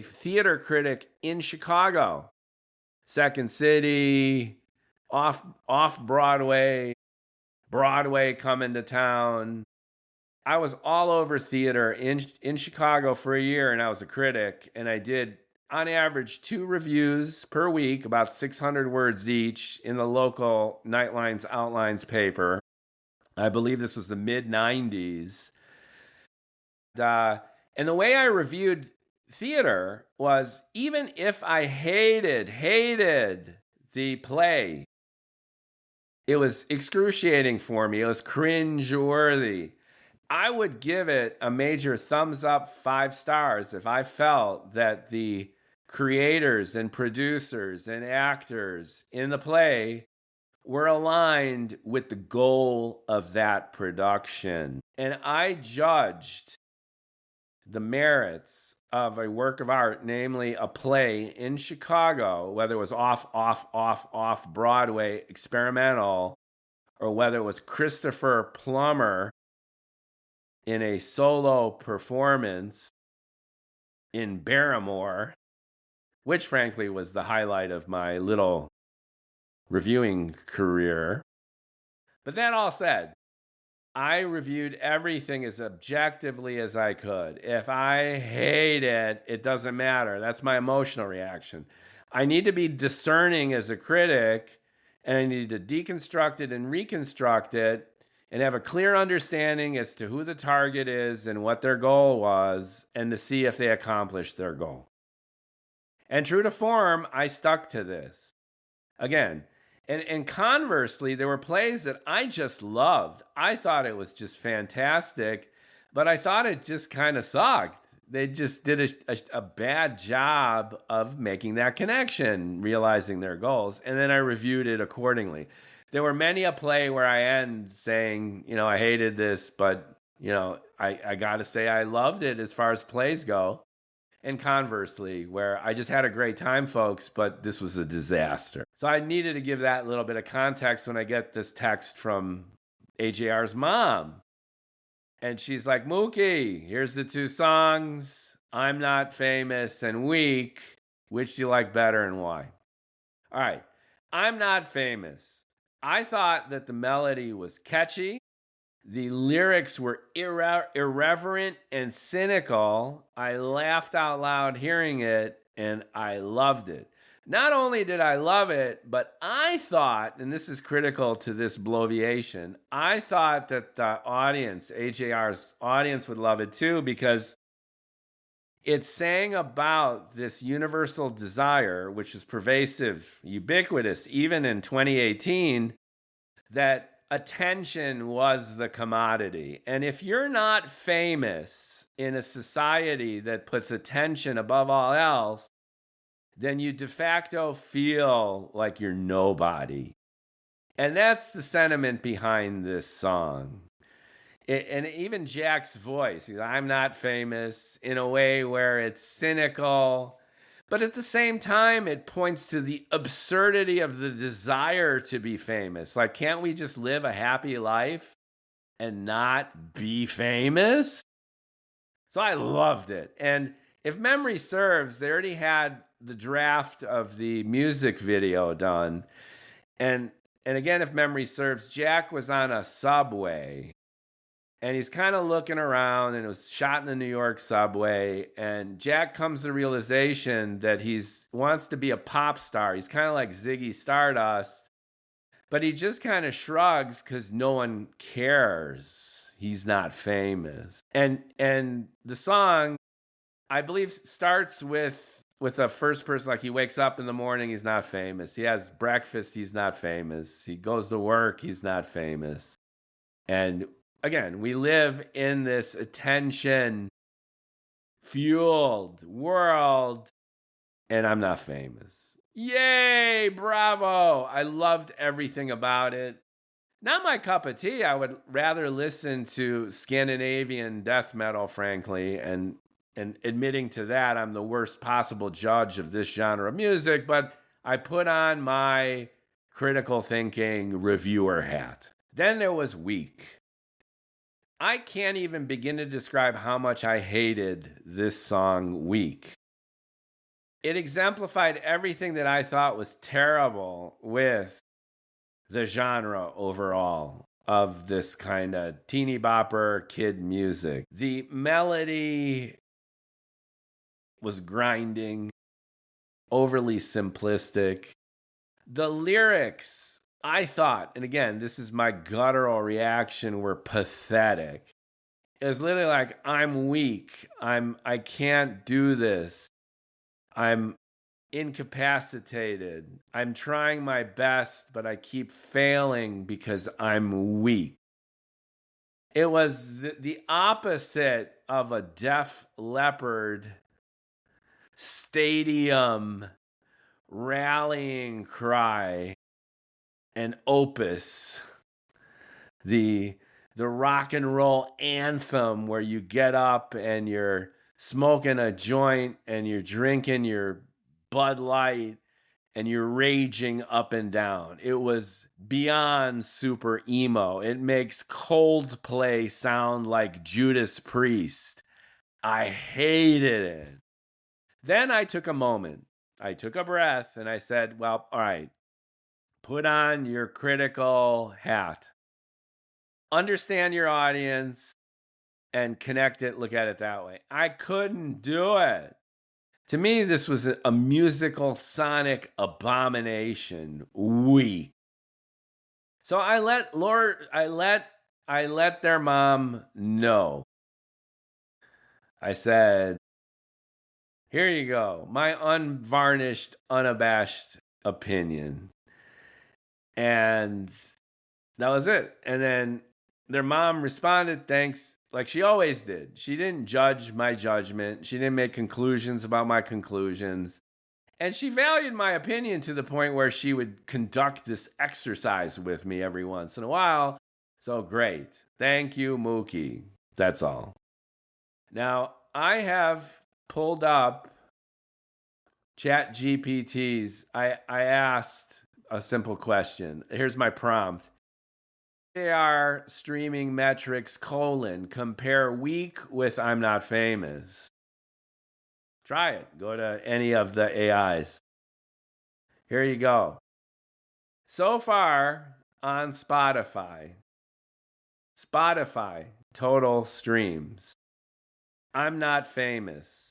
theater critic in Chicago, Second City, off Broadway, Broadway coming to town. I was all over theater in Chicago for a year, and I was a critic, and I did, on average, 2 reviews per week, about 600 words each, in the local Nightlines Outlines paper. I believe this was the mid-90s. And the way I reviewed theater was, even if I hated the play, it was excruciating for me. It was cringe-worthy. I would give it a major thumbs up, 5 stars, if I felt that the creators and producers and actors in the play were aligned with the goal of that production. And I judged the merits of a work of art, namely a play in Chicago, whether it was off Broadway experimental, or whether it was Christopher Plummer in a solo performance in Barrymore, which frankly was the highlight of my little reviewing career. But that all said, I reviewed everything as objectively as I could. If I hate it, it doesn't matter. That's my emotional reaction. I need to be discerning as a critic, and I need to deconstruct it and reconstruct it and have a clear understanding as to who the target is and what their goal was, and to see if they accomplished their goal. And true to form, I stuck to this. Again, and conversely, there were plays that I just loved. I thought it was just fantastic, but I thought it just kind of sucked. They just did a bad job of making that connection, realizing their goals, and then I reviewed it accordingly. There were many a play where I end saying, I hated this, but, I got to say I loved it as far as plays go. And conversely, where I just had a great time, folks, but this was a disaster. So I needed to give that little bit of context when I get this text from AJR's mom. And she's like, Mookie, here's the two songs, I'm Not Famous and Weak. Which do you like better and why? All right, I'm Not Famous. I thought that the melody was catchy. The lyrics were irreverent and cynical. I laughed out loud hearing it, and I loved it. Not only did I love it, but I thought, and this is critical to this Bloviation, I thought that the audience, AJR's audience, would love it too, because it sang about this universal desire, which is pervasive, ubiquitous, even in 2018, that attention was the commodity. And if you're not famous in a society that puts attention above all else, then you de facto feel like you're nobody. And that's the sentiment behind this song. And even Jack's voice, I'm not famous, in a way where it's cynical, but at the same time, it points to the absurdity of the desire to be famous. Like, can't we just live a happy life and not be famous? So I loved it. And if memory serves, they already had the draft of the music video done. And again, if memory serves, Jack was on a subway. And he's kind of looking around, and it was shot in the New York subway. And Jack comes to the realization that he wants to be a pop star. He's kind of like Ziggy Stardust, but he just kind of shrugs because no one cares. He's not famous. And the song, I believe, starts with a first person, like he wakes up in the morning, he's not famous. He has breakfast, he's not famous. He goes to work, he's not famous. And again, we live in this attention-fueled world, and I'm not famous. Yay, bravo. I loved everything about it. Not my cup of tea. I would rather listen to Scandinavian death metal, frankly, and admitting to that, I'm the worst possible judge of this genre of music, but I put on my critical thinking reviewer hat. Then there was Weak. I can't even begin to describe how much I hated this song, Weak. It exemplified everything that I thought was terrible with the genre overall of this kind of teeny bopper kid music. The melody was grinding, overly simplistic. The lyrics, I thought, and again, this is my guttural reaction, were pathetic. It was literally like, I'm weak. I can't do this. I'm incapacitated. I'm trying my best, but I keep failing because I'm weak. It was the opposite of a Def Leppard stadium rallying cry, an opus, the rock and roll anthem where you get up and you're smoking a joint and you're drinking your Bud Light and you're raging up and down. It was beyond super emo. It makes Coldplay sound like Judas Priest. I hated it. Then I took a moment. I took a breath and I said, well, all right, put on your critical hat. Understand your audience and connect it, look at it that way. I couldn't do it. To me, this was a musical sonic abomination. Weak. So I let their mom know. I said, Here you go. My unvarnished, unabashed opinion. And that was it. And then their mom responded, thanks, like she always did. She didn't judge my judgment. She didn't make conclusions about my conclusions. And she valued my opinion to the point where she would conduct this exercise with me every once in a while. So great. Thank you, Mookie. That's all. Now, I have pulled up Chat GPT's. I asked a simple question. Here's my prompt. AJR streaming metrics, compare week with I'm Not Famous. Try it. Go to any of the AIs. Here you go. So far on Spotify, total streams. I'm Not Famous.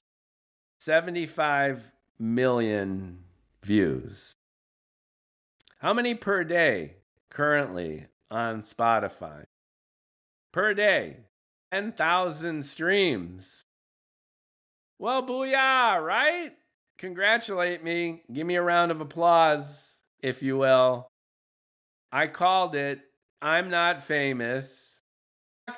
75 million views. How many per day currently on Spotify? Per day, 10,000 streams. Well, booyah, right? Congratulate me. Give me a round of applause, if you will. I called it. I'm Not Famous.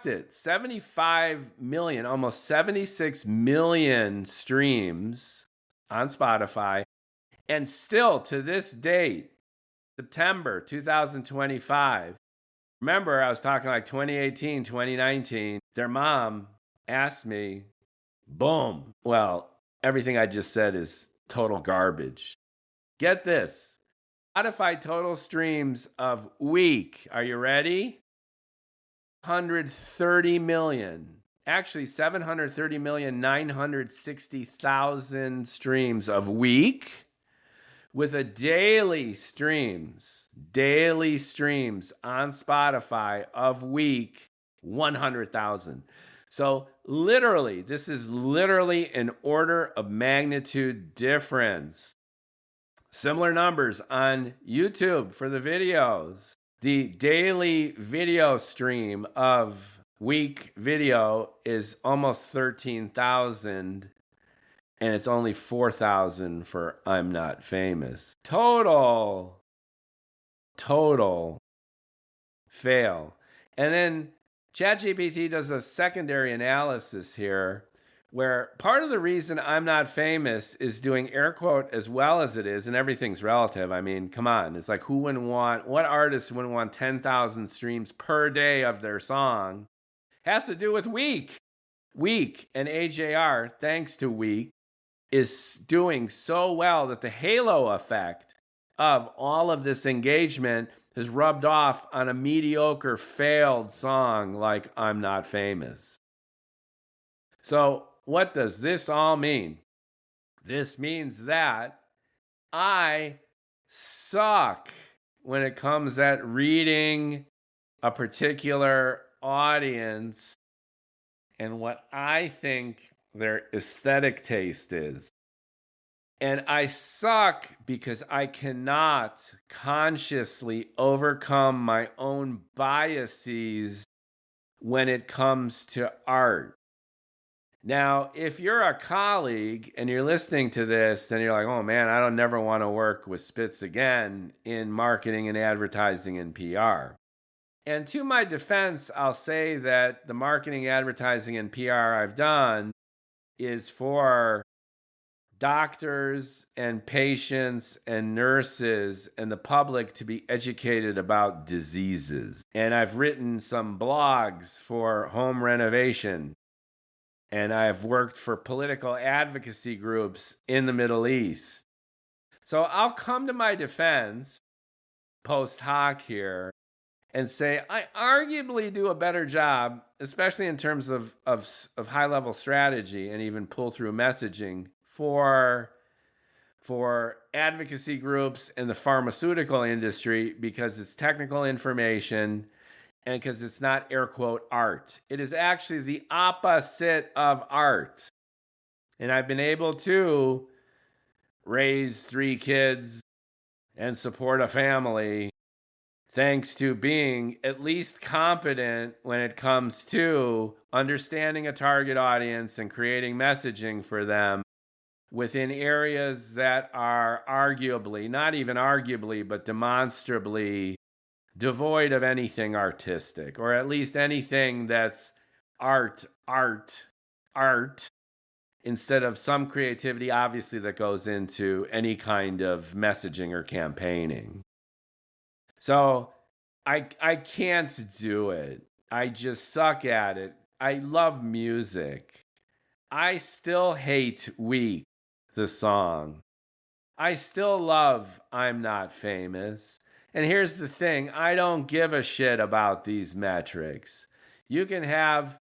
It 75 million, almost 76 million streams on Spotify. And still to this date, September 2025. Remember, I was talking like 2018, 2019. Their mom asked me, boom. Well, everything I just said is total garbage. Get this. Spotify total streams of week. Are you ready? 130 million. Actually, 730,960,000 streams of week, with a daily streams on Spotify of week 100,000. So literally, this is literally an order of magnitude difference. Similar numbers on YouTube for the videos. The daily video stream of week video is almost 13,000, and it's only 4,000 for I'm Not Famous. Total fail. And then ChatGPT does a secondary analysis here, where part of the reason I'm Not Famous is doing air quote as well as it is, and everything's relative. I mean, come on. It's like, what artist wouldn't want 10,000 streams per day of their song? Has to do with Week. Week and AJR, thanks to Week, is doing so well that the halo effect of all of this engagement has rubbed off on a mediocre, failed song like I'm Not Famous. So, what does this all mean? This means that I suck when it comes at reading a particular audience and what I think their aesthetic taste is. And I suck because I cannot consciously overcome my own biases when it comes to art. Now, if you're a colleague and you're listening to this, then you're like, oh man, I don't never want to work with Spitz again in marketing and advertising and PR. And to my defense, I'll say that the marketing, advertising, and PR I've done is for doctors and patients and nurses and the public to be educated about diseases. And I've written some blogs for home renovation. And I've worked for political advocacy groups in the Middle East. So I'll come to my defense post hoc here and say I arguably do a better job, especially in terms of high-level strategy and even pull-through messaging for advocacy groups in the pharmaceutical industry, because it's technical information and because it's not air quote art. It is actually the opposite of art. And I've been able to raise 3 kids and support a family thanks to being at least competent when it comes to understanding a target audience and creating messaging for them within areas that are arguably, not even arguably, but demonstrably devoid of anything artistic, or at least anything that's art, instead of some creativity, obviously, that goes into any kind of messaging or campaigning. So I can't do it. I just suck at it. I love music. I still hate Weak, the song. I still love I'm Not Famous. And here's the thing, I don't give a shit about these metrics. You can have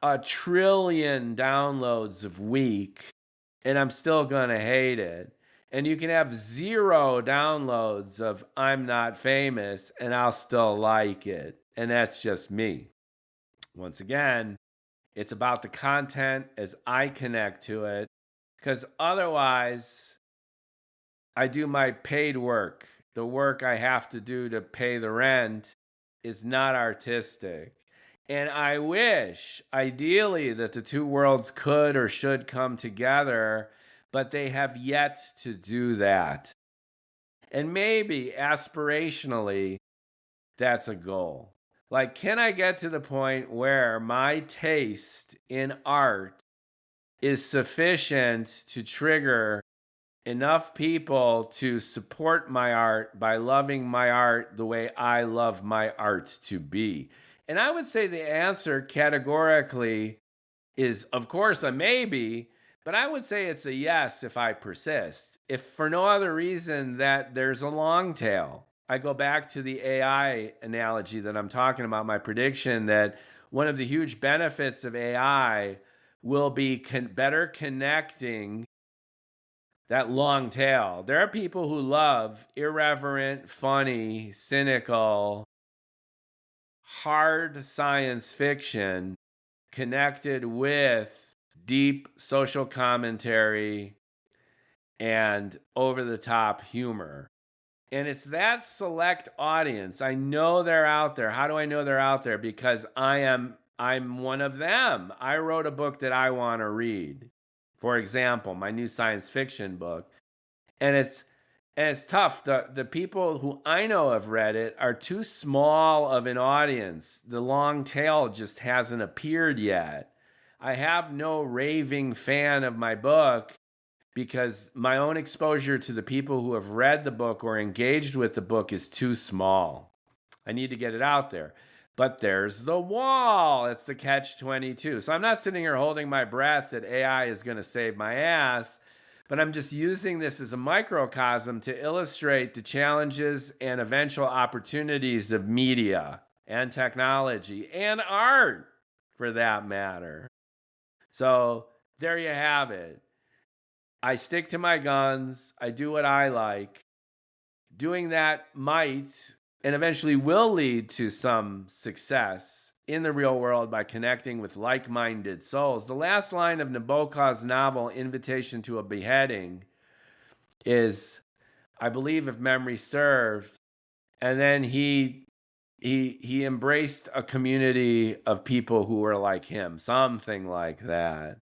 1 trillion downloads of Weak, and I'm still gonna hate it. And you can have 0 downloads of I'm Not Famous, and I'll still like it. And that's just me. Once again, it's about the content as I connect to it, because otherwise, I do my paid work. The work I have to do to pay the rent is not artistic. And I wish, ideally, that the two worlds could or should come together, but they have yet to do that. And maybe, aspirationally, that's a goal. Like, can I get to the point where my taste in art is sufficient to trigger enough people to support my art by loving my art the way I love my art to be? And I would say the answer categorically is, of course, a maybe, but I would say it's a yes if I persist. If for no other reason that there's a long tail. I go back to the AI analogy that I'm talking about, my prediction that one of the huge benefits of AI will be better connecting that long tail. There are people who love irreverent, funny, cynical, hard science fiction connected with deep social commentary and over-the-top humor. And it's that select audience. I know they're out there. How do I know they're out there? Because I'm one of them. I wrote a book that I want to read. For example, my new science fiction book. And it's tough. The people who I know have read it are too small of an audience. The long tail just hasn't appeared yet. I have no raving fan of my book because my own exposure to the people who have read the book or engaged with the book is too small. I need to get it out there. But there's the wall. It's the catch-22. So I'm not sitting here holding my breath that AI is going to save my ass, but I'm just using this as a microcosm to illustrate the challenges and eventual opportunities of media and technology and art, for that matter. So there you have it. I stick to my guns. I do what I like. Doing that might and eventually will lead to some success in the real world by connecting with like-minded souls. The last line of Nabokov's novel, Invitation to a Beheading, is, I believe, if memory served, and then he embraced a community of people who were like him, something like that.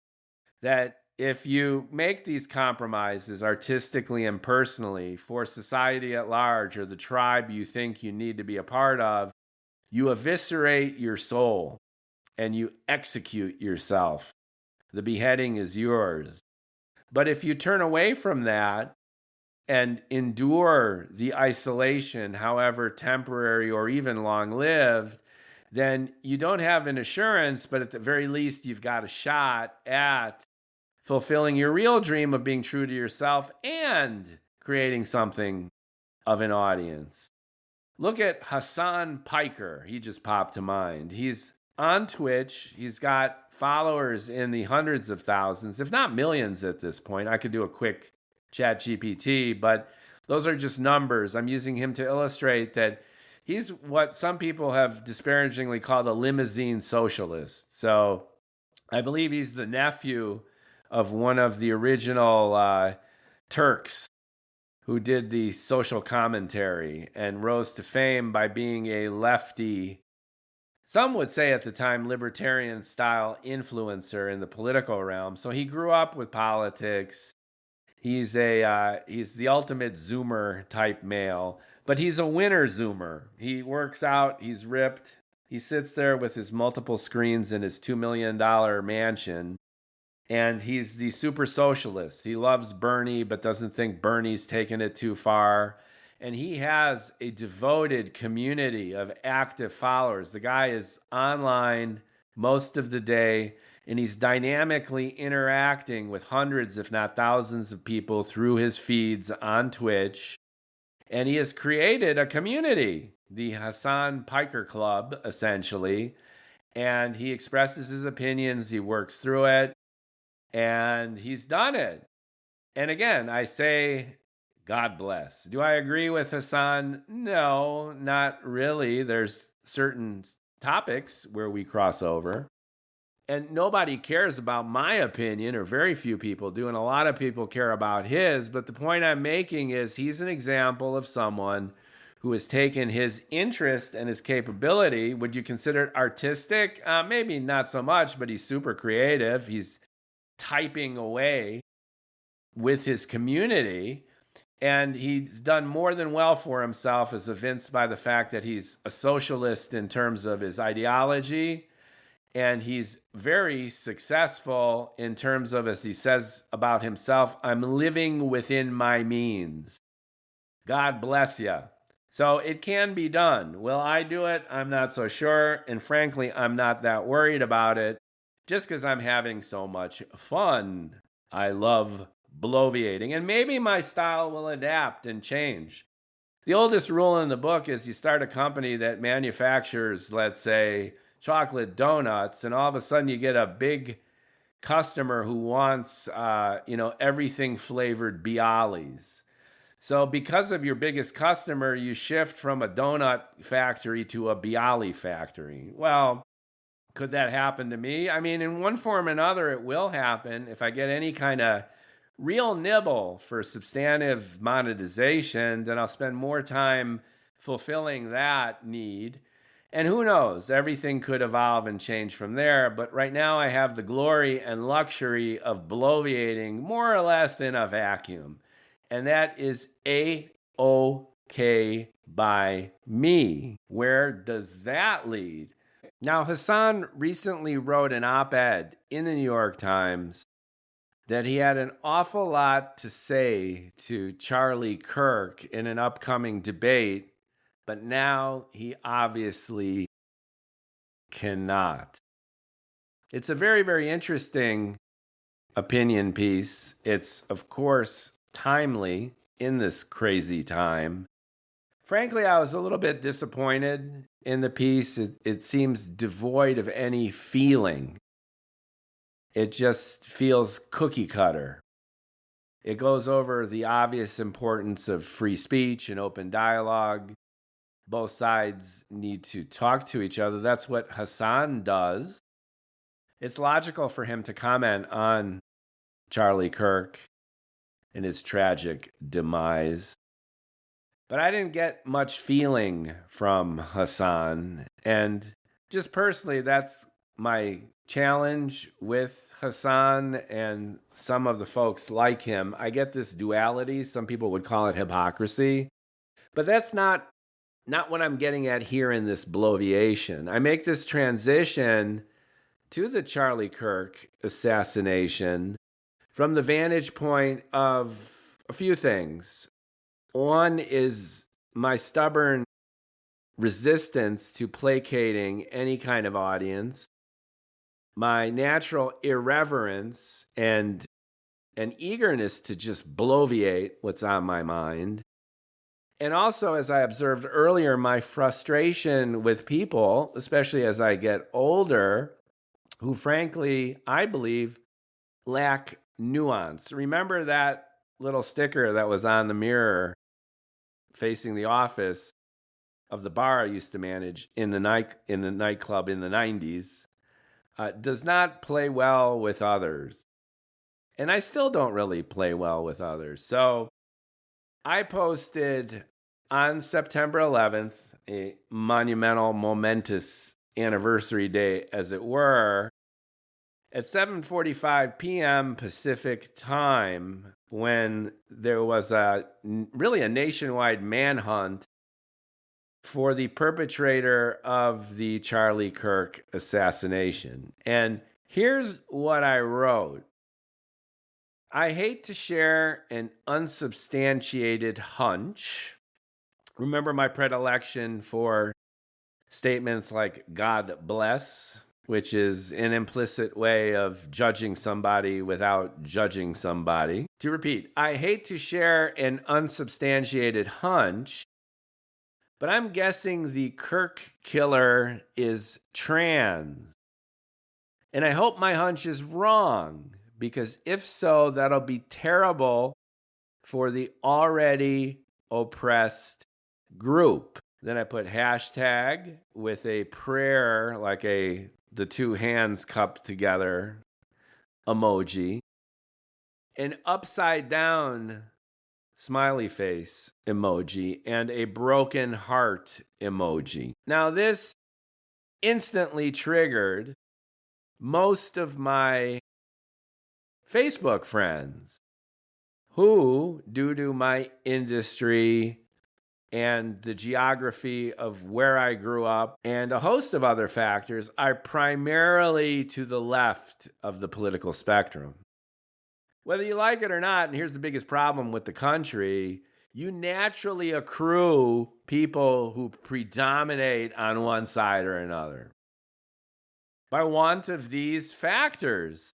That if you make these compromises artistically and personally for society at large or the tribe you think you need to be a part of, you eviscerate your soul and you execute yourself. The beheading is yours. But if you turn away from that and endure the isolation, however temporary or even long-lived, then you don't have an assurance, but at the very least, you've got a shot at fulfilling your real dream of being true to yourself and creating something of an audience. Look at Hassan Piker. He just popped to mind. He's on Twitch. He's got followers in the hundreds of thousands, if not millions at this point. I could do a quick chat GPT, but those are just numbers. I'm using him to illustrate that he's what some people have disparagingly called a limousine socialist. So I believe he's the nephew of one of the original Turks who did the social commentary and rose to fame by being a lefty, some would say at the time, libertarian-style influencer in the political realm. So he grew up with politics. He's he's the ultimate Zoomer type male, but he's a winner Zoomer. He works out, he's ripped. He sits there with his multiple screens in his $2 million mansion, and he's the super socialist. He loves Bernie, but doesn't think Bernie's taken it too far. And he has a devoted community of active followers. The guy is online most of the day, and he's dynamically interacting with hundreds, if not thousands, of people through his feeds on Twitch. And he has created a community, the Hassan Piker Club, essentially. And he expresses his opinions, he works through it, and he's done it. And again, I say, God bless. Do I agree with Hassan? No, not really. There's certain topics where we cross over. And nobody cares about my opinion, or very few people do, and a lot of people care about his. But the point I'm making is he's an example of someone who has taken his interest and his capability. Would you consider it artistic? Maybe not so much, but he's super creative. He's typing away with his community, and he's done more than well for himself, as evinced by the fact that he's a socialist in terms of his ideology. And he's very successful in terms of, as he says about himself, I'm living within my means. God bless you. So it can be done. Will I do it? I'm not so sure. And frankly, I'm not that worried about it, just because I'm having so much fun. I love bloviating. And maybe my style will adapt and change. The oldest rule in the book is you start a company that manufactures, let's say, chocolate donuts, and all of a sudden you get a big customer who wants, everything flavored Bialys. So because of your biggest customer, you shift from a donut factory to a Bialy factory. Well, could that happen to me? I mean, in one form or another, it will happen if I get any kind of real nibble for substantive monetization. Then I'll spend more time fulfilling that need. And who knows, everything could evolve and change from there. But right now I have the glory and luxury of bloviating more or less in a vacuum. And that is A-OK by me. Where does that lead? Now, Hassan recently wrote an op-ed in the New York Times that he had an awful lot to say to Charlie Kirk in an upcoming debate, but now he obviously cannot. It's a very, very interesting opinion piece. It's, of course, timely in this crazy time. Frankly, I was a little bit disappointed in the piece. It seems devoid of any feeling. It just feels cookie cutter. It goes over the obvious importance of free speech and open dialogue. Both sides need to talk to each other. That's what Hassan does. It's logical for him to comment on Charlie Kirk and his tragic demise. But I didn't get much feeling from Hassan. And just personally, that's my challenge with Hassan and some of the folks like him. I get this duality. Some people would call it hypocrisy. But that's not what I'm getting at here in this bloviation. I make this transition to the Charlie Kirk assassination from the vantage point of a few things. One is my stubborn resistance to placating any kind of audience, my natural irreverence and an eagerness to just bloviate what's on my mind. And also, as I observed earlier, my frustration with people, especially as I get older, who frankly, I believe, lack nuance. Remember that little sticker that was on the mirror facing the office of the bar I used to manage in the nightclub in the 90s? Does not play well with others. And I still don't really play well with others. So I posted on September 11th, a monumental, momentous anniversary day, as it were, at 7:45 p.m. Pacific time, when there was really a nationwide manhunt for the perpetrator of the Charlie Kirk assassination. And here's what I wrote. I hate to share an unsubstantiated hunch. Remember my predilection for statements like God bless, which is an implicit way of judging somebody without judging somebody. To repeat, I hate to share an unsubstantiated hunch, but I'm guessing the Kirk killer is trans. And I hope my hunch is wrong, because if so, that'll be terrible for the already oppressed group. Then I put hashtag with a prayer, like the two hands cupped together emoji, an upside down smiley face emoji, and a broken heart emoji. Now, this instantly triggered most of my Facebook friends who, due to my industry and the geography of where I grew up and a host of other factors, are primarily to the left of the political spectrum. Whether you like it or not, and here's the biggest problem with the country, you naturally accrue people who predominate on one side or another by want of these factors: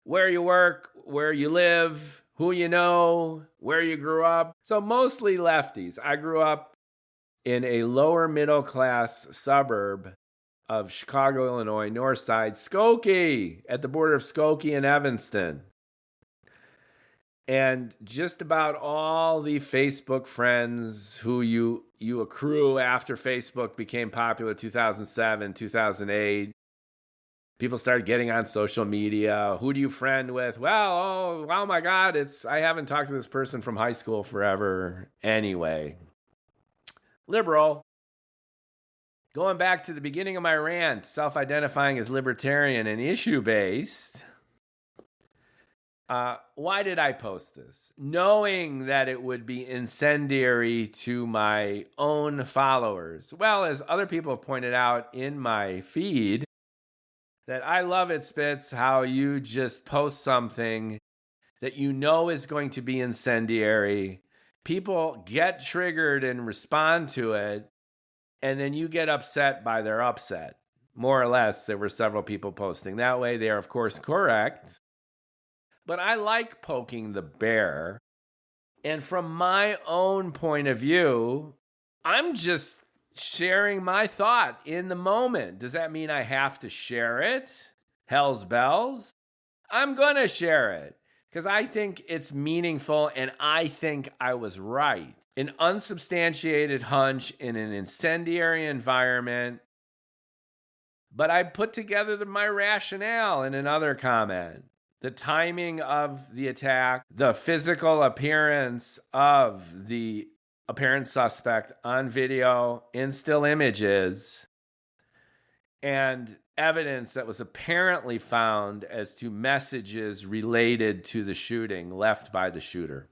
where you work, where you live, who you know, where you grew up. So mostly lefties. I grew up in a lower middle class suburb of Chicago, Illinois, North Side, Skokie, at the border of Skokie and Evanston. And just about all the Facebook friends who you accrue after Facebook became popular, 2007, 2008. People started getting on social media. Who do you friend with? Well, oh my God, I haven't talked to this person from high school forever. Anyway, liberal. Going back to the beginning of my rant, self-identifying as libertarian and issue-based. Why did I post this? Knowing that it would be incendiary to my own followers. Well, as other people have pointed out in my feed, that I love it, Spitz, how you just post something that you know is going to be incendiary. People get triggered and respond to it, and then you get upset by their upset. More or less, there were several people posting that way. They are, of course, correct. But I like poking the bear. And from my own point of view, I'm just sharing my thought in the moment. Does that mean I have to share it? Hell's bells. I'm going to share it because I think it's meaningful and I think I was right. An unsubstantiated hunch in an incendiary environment. But I put together my rationale in another comment. The timing of the attack, the physical appearance of the apparent suspect on video in still images, and evidence that was apparently found as to messages related to the shooting left by the shooter.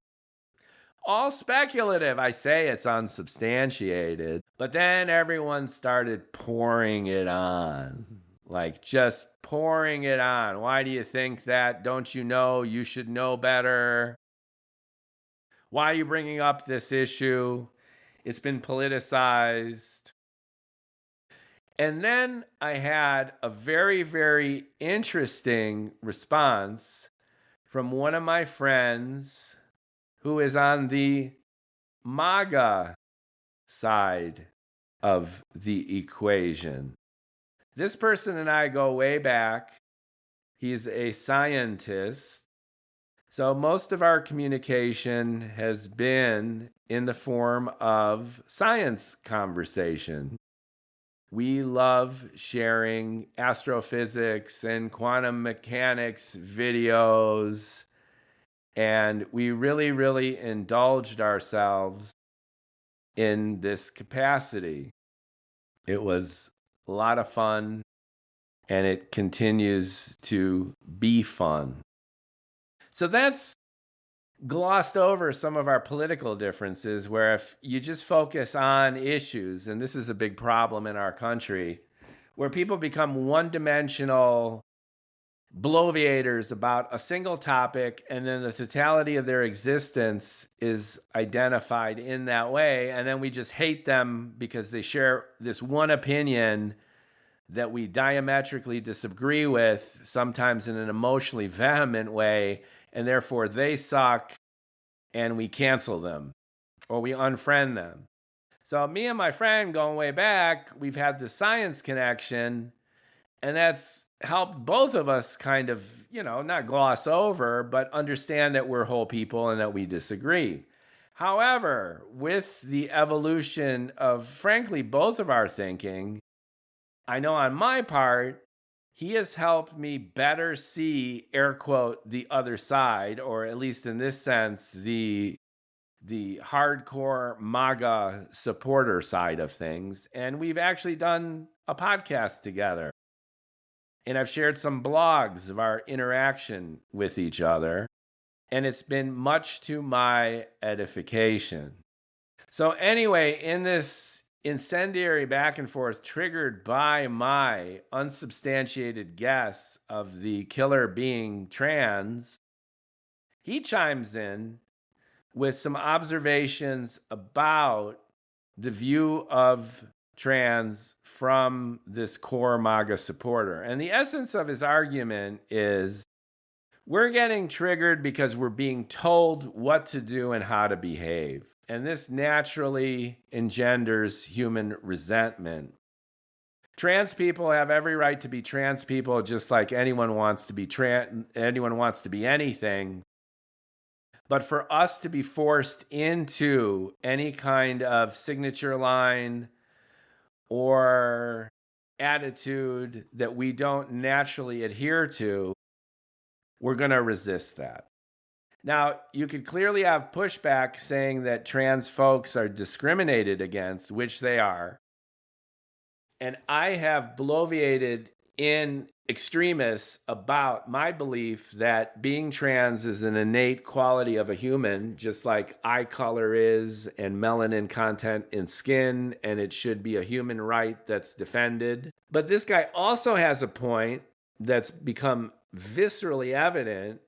All speculative. I say it's unsubstantiated, but then everyone started pouring it on. Like just pouring it on. Why do you think that? Don't you know? You should know better. Why are you bringing up this issue? It's been politicized. And then I had a very, very interesting response from one of my friends who is on the MAGA side of the equation. This person and I go way back. He's a scientist. So most of our communication has been in the form of science conversation. We love sharing astrophysics and quantum mechanics videos, and we really, really indulged ourselves in this capacity. It was a lot of fun, and it continues to be fun. So that's glossed over some of our political differences, where if you just focus on issues, and this is a big problem in our country, where people become one-dimensional bloviators about a single topic, and then the totality of their existence is identified in that way, and then we just hate them because they share this one opinion that we diametrically disagree with, sometimes in an emotionally vehement way, and therefore they suck, and we cancel them or we unfriend them. So me and my friend, going way back, we've had the science connection, and that's helped both of us kind of, not gloss over, but understand that we're whole people and that we disagree. However, with the evolution of, frankly, both of our thinking, I know on my part, he has helped me better see, air quote, the other side, or at least in this sense, the hardcore MAGA supporter side of things. And we've actually done a podcast together. And I've shared some blogs of our interaction with each other. And it's been much to my edification. So anyway, in this incendiary back and forth triggered by my unsubstantiated guess of the killer being trans, he chimes in with some observations about the view of trans from this core MAGA supporter. And the essence of his argument is, we're getting triggered because we're being told what to do and how to behave. And this naturally engenders human resentment. Trans people have every right to be trans people, just like anyone wants to be anything. But for us to be forced into any kind of signature line or attitude that we don't naturally adhere to, we're going to resist that. Now, you could clearly have pushback saying that trans folks are discriminated against, which they are. And I have bloviated in extremis about my belief that being trans is an innate quality of a human, just like eye color is, and melanin content in skin, and it should be a human right that's defended. But this guy also has a point that's become viscerally evident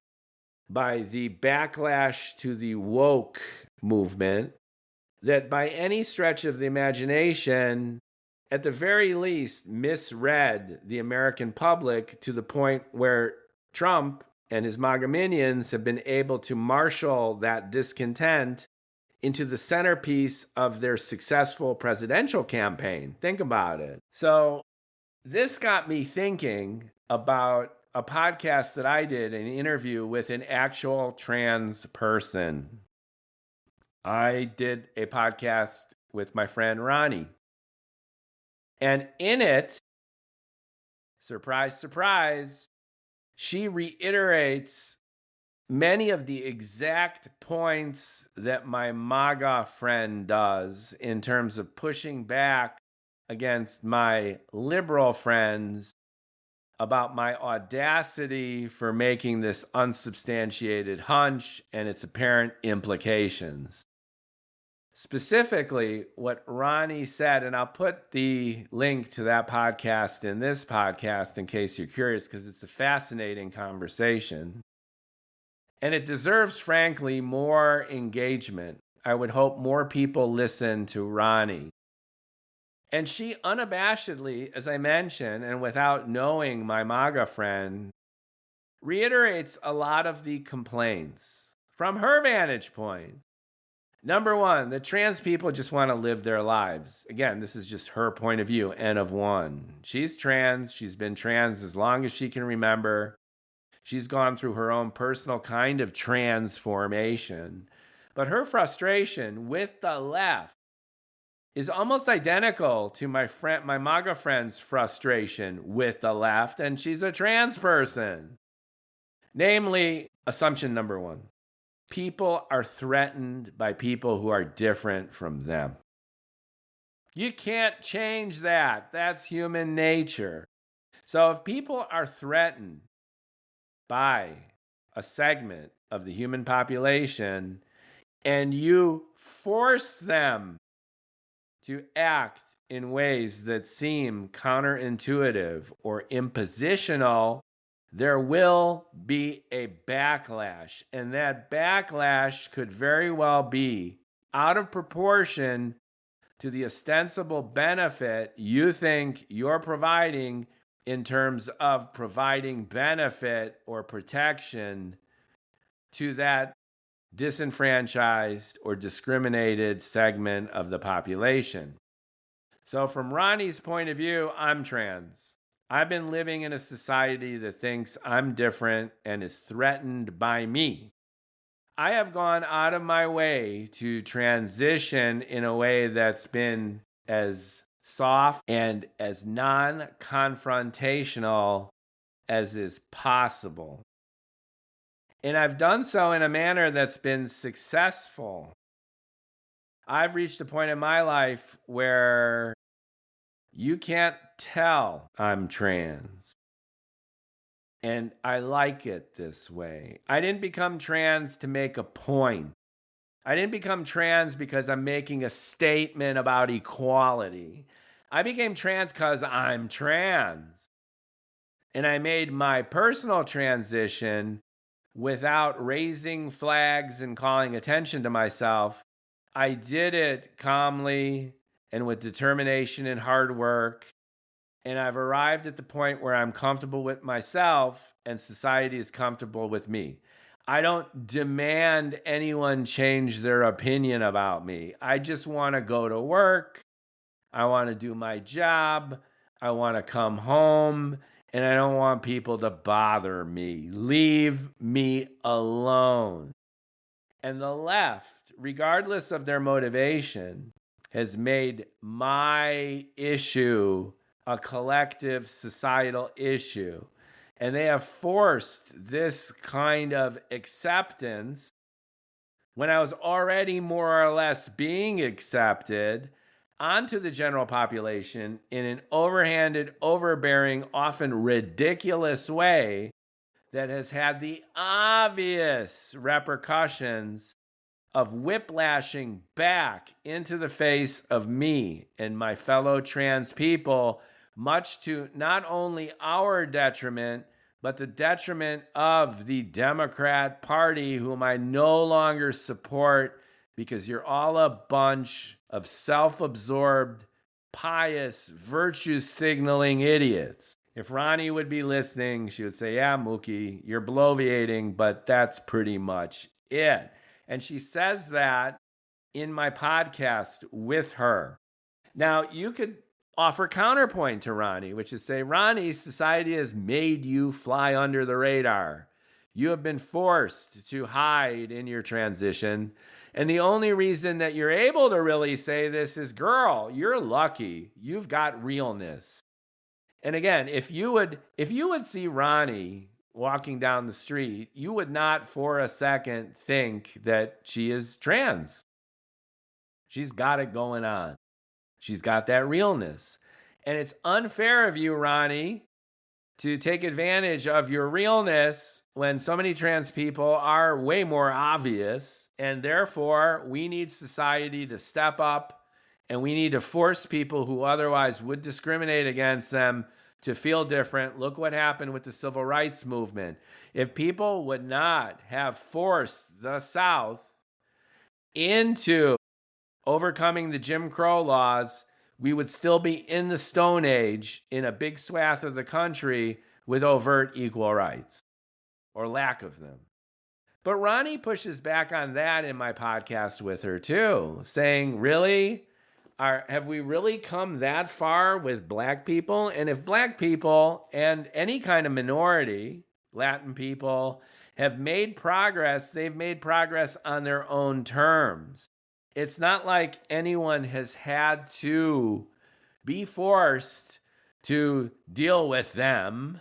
by the backlash to the woke movement, that by any stretch of the imagination, at the very least, misread the American public to the point where Trump and his MAGA minions have been able to marshal that discontent into the centerpiece of their successful presidential campaign. Think about it. So this got me thinking about a podcast that I did, an interview with an actual trans person. I did a podcast with my friend Ronnie. And in it, surprise, surprise, she reiterates many of the exact points that my MAGA friend does in terms of pushing back against my liberal friends about my audacity for making this unsubstantiated hunch and its apparent implications. Specifically, what Ronnie said, and I'll put the link to that podcast in this podcast in case you're curious, because it's a fascinating conversation. And it deserves, frankly, more engagement. I would hope more people listen to Ronnie. And she unabashedly, as I mentioned, and without knowing my MAGA friend, reiterates a lot of the complaints from her vantage point. Number one, the trans people just want to live their lives. Again, this is just her point of view, N of one. She's trans. She's been trans as long as she can remember. She's gone through her own personal kind of transformation. But her frustration with the left is almost identical to my MAGA friend's frustration with the left, and she's a trans person. Namely, assumption number one. People are threatened by people who are different from them. You can't change that. That's human nature. So if people are threatened by a segment of the human population, and you force them to act in ways that seem counterintuitive or impositional, there will be a backlash. And that backlash could very well be out of proportion to the ostensible benefit you think you're providing in terms of providing benefit or protection to that disenfranchised or discriminated segment of the population. So from Ronnie's point of view, I'm trans. I've been living in a society that thinks I'm different and is threatened by me. I have gone out of my way to transition in a way that's been as soft and as non-confrontational as is possible. And I've done so in a manner that's been successful. I've reached a point in my life where you can't tell I'm trans. And I like it this way. I didn't become trans to make a point. I didn't become trans because I'm making a statement about equality. I became trans because I'm trans. And I made my personal transition without raising flags and calling attention to myself. I did it calmly and with determination and hard work. And I've arrived at the point where I'm comfortable with myself and society is comfortable with me. I don't demand anyone change their opinion about me. I just want to go to work. I want to do my job. I want to come home. And I don't want people to bother me. Leave me alone. And the left, regardless of their motivation, has made my issue a collective societal issue. And they have forced this kind of acceptance when I was already more or less being accepted onto the general population in an overhanded, overbearing, often ridiculous way that has had the obvious repercussions of whiplashing back into the face of me and my fellow trans people, much to not only our detriment, but the detriment of the Democrat Party, whom I no longer support because you're all a bunch of self-absorbed, pious, virtue-signaling idiots. If Ronnie would be listening, she would say, yeah, Mookie, you're bloviating, but that's pretty much it. And she says that in my podcast with her. Now, you could offer counterpoint to Ronnie, which is say, Ronnie, society has made you fly under the radar. You have been forced to hide in your transition. And the only reason that you're able to really say this is, girl, you're lucky. You've got realness. And again, if you would see Ronnie walking down the street, you would not for a second think that she is trans. She's got it going on. She's got that realness. And it's unfair of you, Ronnie, to take advantage of your realness when so many trans people are way more obvious. And therefore, we need society to step up and we need to force people who otherwise would discriminate against them to feel different. Look what happened with the civil rights movement. If people would not have forced the South into overcoming the Jim Crow laws, we would still be in the Stone Age in a big swath of the country with overt equal rights or lack of them. But Ronnie pushes back on that in my podcast with her too, saying, really? Have we really come that far with black people? And if black people and any kind of minority, Latin people, have made progress, they've made progress on their own terms. It's not like anyone has had to be forced to deal with them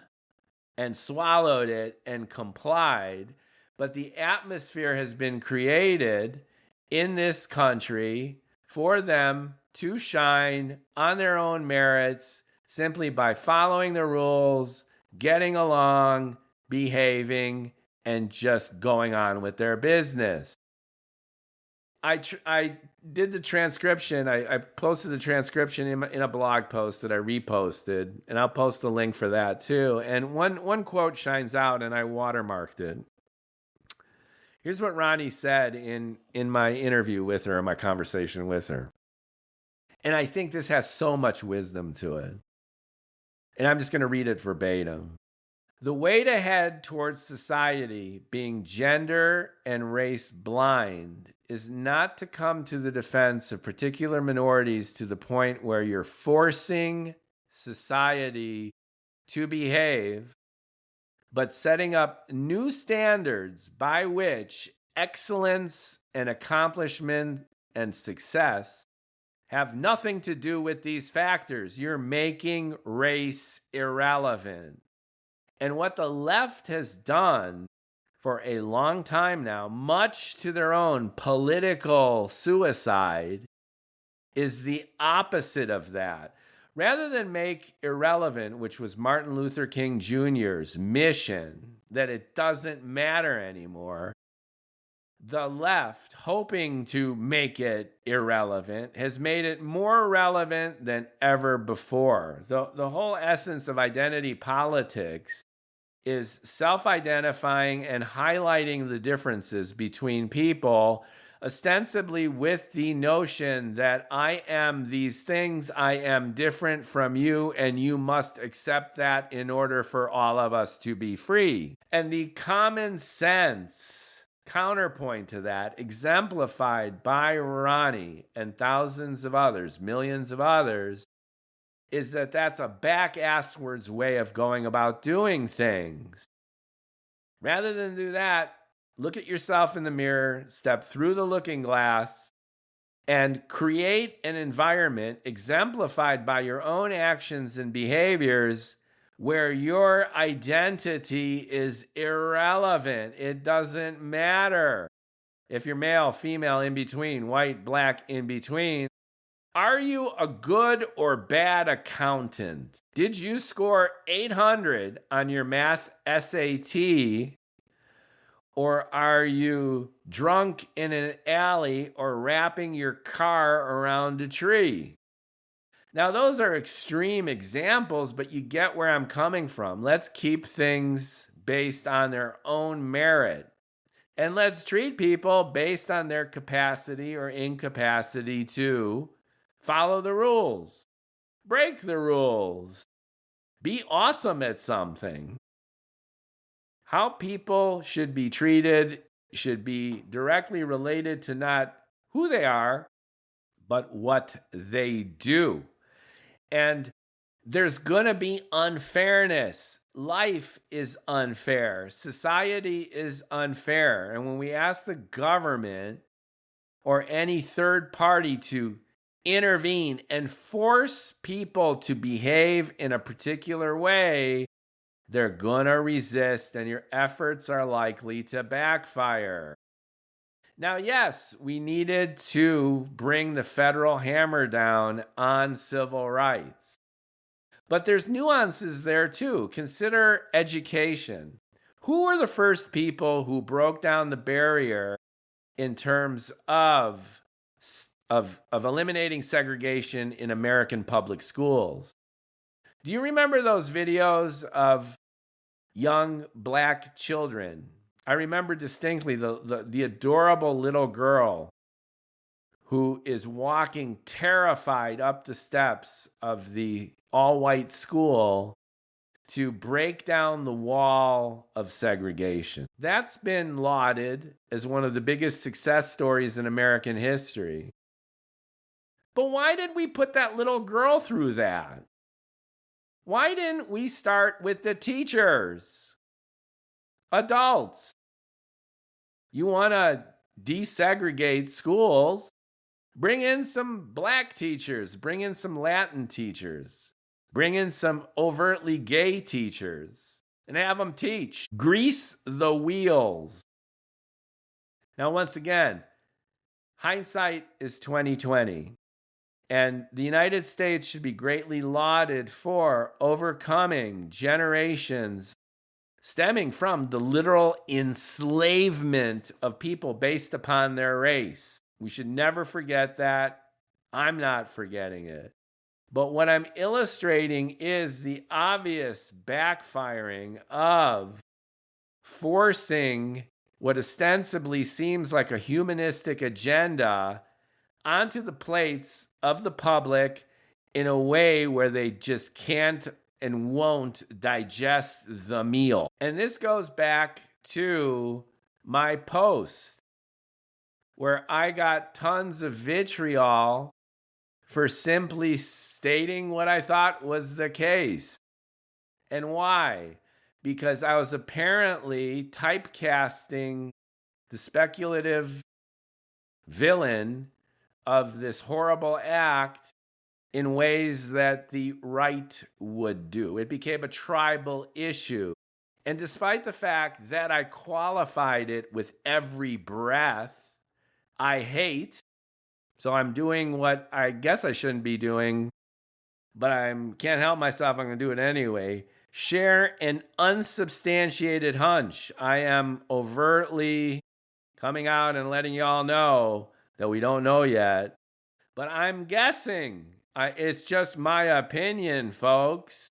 and swallowed it and complied, but the atmosphere has been created in this country for them to shine on their own merits simply by following the rules, getting along, behaving, and just going on with their business. I did the transcription. I posted the transcription in a blog post that I reposted, and I'll post the link for that too. And one quote shines out, and I watermarked it. Here's what Ronnie said in my interview with her, my conversation with her. And I think this has so much wisdom to it. And I'm just going to read it verbatim. The way to head towards society being gender and race blind is not to come to the defense of particular minorities to the point where you're forcing society to behave, but setting up new standards by which excellence and accomplishment and success have nothing to do with these factors. You're making race irrelevant. And what the left has done for a long time now, much to their own political suicide, is the opposite of that. Rather than make irrelevant, which was Martin Luther King Jr.'s mission, that it doesn't matter anymore, the left, hoping to make it irrelevant, has made it more relevant than ever before. The whole essence of identity politics is self-identifying and highlighting the differences between people, ostensibly with the notion that I am these things, I am different from you, and you must accept that in order for all of us to be free. And the common sense counterpoint to that, exemplified by Ronnie and thousands of others, millions of others, is that that's a back-asswards way of going about doing things. Rather than do that, look at yourself in the mirror, step through the looking glass, and create an environment exemplified by your own actions and behaviors where your identity is irrelevant. It doesn't matter if you're male, female, in between, white, black, in between. Are you a good or bad accountant? Did you score 800 on your math SAT? Or are you drunk in an alley or wrapping your car around a tree? Now, those are extreme examples, but you get where I'm coming from. Let's keep things based on their own merit. And let's treat people based on their capacity or incapacity to follow the rules, break the rules, be awesome at something. How people should be treated should be directly related to not who they are, but what they do. And there's going to be unfairness. Life is unfair. Society is unfair. And when we ask the government or any third party to intervene and force people to behave in a particular way, they're going to resist, and your efforts are likely to backfire. Now, yes, we needed to bring the federal hammer down on civil rights. But there's nuances there too. Consider education. Who were the first people who broke down the barrier in terms of eliminating segregation in American public schools? Do you remember those videos of young black children? I remember distinctly the adorable little girl who is walking terrified up the steps of the all-white school to break down the wall of segregation. That's been lauded as one of the biggest success stories in American history. But why did we put that little girl through that? Why didn't we start with the teachers? Adults. You want to desegregate schools? Bring in some black teachers. Bring in some Latin teachers. Bring in some overtly gay teachers and have them teach. Grease the wheels. Now, once again, hindsight is 2020. And the United States should be greatly lauded for overcoming generations, stemming from the literal enslavement of people based upon their race. We should never forget that. I'm not forgetting it. But what I'm illustrating is the obvious backfiring of forcing what ostensibly seems like a humanistic agenda onto the plates of the public in a way where they just can't and won't digest the meal. And this goes back to my post where I got tons of vitriol for simply stating what I thought was the case. And why? Because I was apparently typecasting the speculative villain of this horrible act in ways that the right would do. It became a tribal issue. And despite the fact that I qualified it with every breath, I hate, so I'm doing what I guess I shouldn't be doing, but I can't help myself, I'm going to do it anyway. Share an unsubstantiated hunch. I am overtly coming out and letting y'all know that we don't know yet, but I'm guessing. It's just my opinion, folks,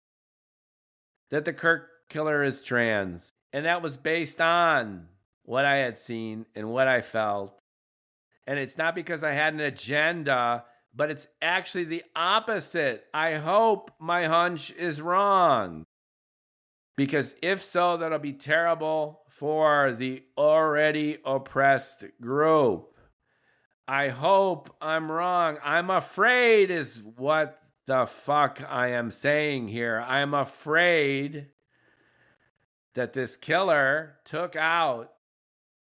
that the Kirk killer is trans. And that was based on what I had seen and what I felt. And it's not because I had an agenda, but it's actually the opposite. I hope my hunch is wrong. Because if so, that'll be terrible for the already oppressed group. I hope I'm wrong. I'm afraid is what the fuck I am saying here. I'm afraid that this killer took out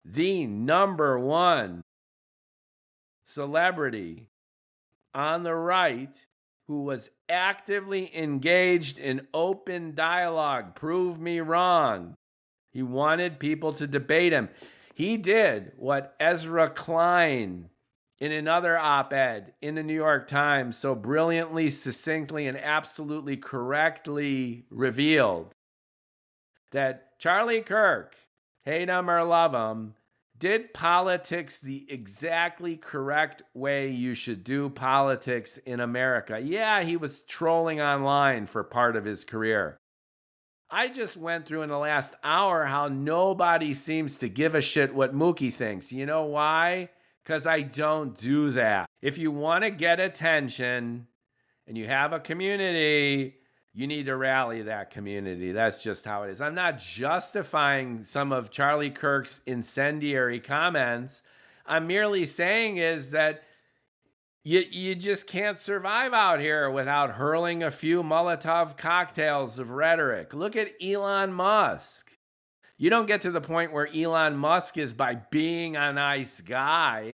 the number one celebrity on the right who was actively engaged in open dialogue. Prove me wrong. He wanted people to debate him. He did what Ezra Klein in another op-ed in the New York Times so brilliantly, succinctly, and absolutely correctly revealed. That Charlie Kirk, hate him or love him, did politics the exactly correct way you should do politics in America. Yeah, he was trolling online for part of his career. I just went through in the last hour how nobody seems to give a shit what Mookie thinks. You know why? Because I don't do that. If you want to get attention and you have a community, you need to rally that community. That's just how it is. I'm not justifying some of Charlie Kirk's incendiary comments. I'm merely saying is that you just can't survive out here without hurling a few Molotov cocktails of rhetoric. Look at Elon Musk. You don't get to the point where Elon Musk is by being a nice guy,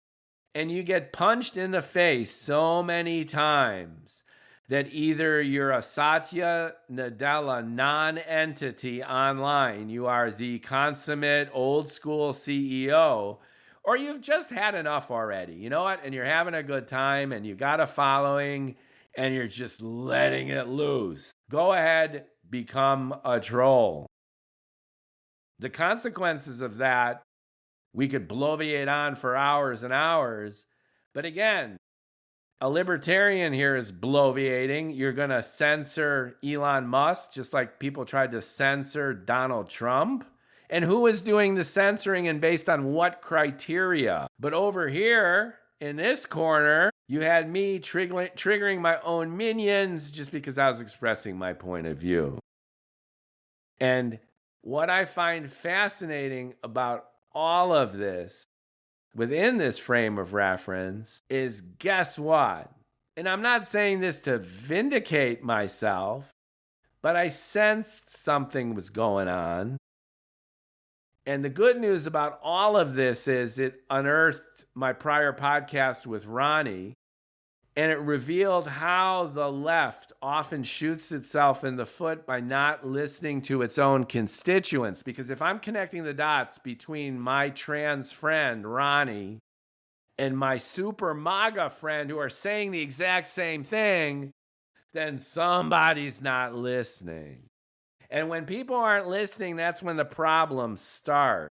and you get punched in the face so many times that either you're a Satya Nadella non-entity online, you are the consummate old school CEO, or you've just had enough already. You know what? And you're having a good time and you got a following and you're just letting it loose. Go ahead, become a troll. The consequences of that, we could bloviate on for hours and hours. But again, a libertarian here is bloviating. You're going to censor Elon Musk, just like people tried to censor Donald Trump. And who is doing the censoring and based on what criteria? But over here, in this corner, you had me triggering my own minions just because I was expressing my point of view. And what I find fascinating about all of this within this frame of reference is, guess what? And I'm not saying this to vindicate myself, but I sensed something was going on. And the good news about all of this is it unearthed my prior podcast with Ronnie, and it revealed how the left often shoots itself in the foot by not listening to its own constituents. Because if I'm connecting the dots between my trans friend, Ronnie, and my super MAGA friend who are saying the exact same thing, then somebody's not listening. And when people aren't listening, that's when the problems start.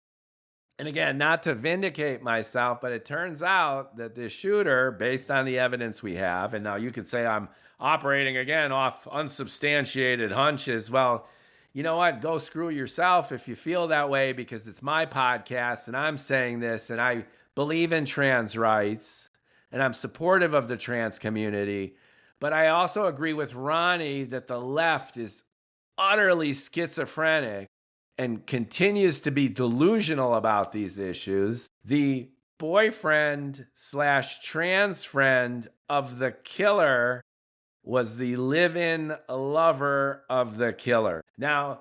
And again, not to vindicate myself, but it turns out that the shooter, based on the evidence we have, and now you could say I'm operating again off unsubstantiated hunches. Well, you know what? Go screw yourself if you feel that way, because it's my podcast and I'm saying this and I believe in trans rights and I'm supportive of the trans community. But I also agree with Ronnie that the left is utterly schizophrenic and continues to be delusional about these issues. The boyfriend slash trans friend of the killer was the live-in lover of the killer. Now,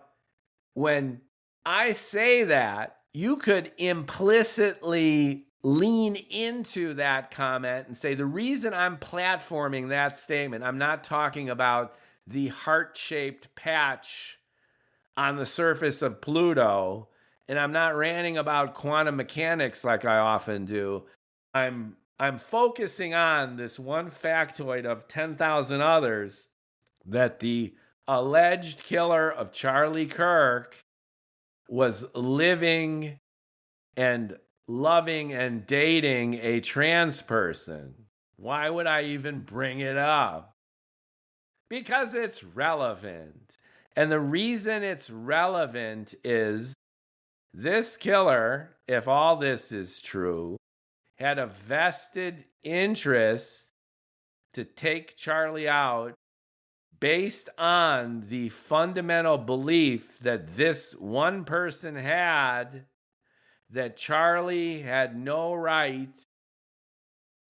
when I say that, you could implicitly lean into that comment and say, the reason I'm platforming that statement, I'm not talking about the heart-shaped patch on the surface of Pluto, and I'm not ranting about quantum mechanics like I often do. I'm focusing on this one factoid of 10,000 others, that the alleged killer of Charlie Kirk was living and loving and dating a trans person. Why would I even bring it up? Because it's relevant. And the reason it's relevant is this killer, if all this is true, had a vested interest to take Charlie out based on the fundamental belief that this one person had, that Charlie had no right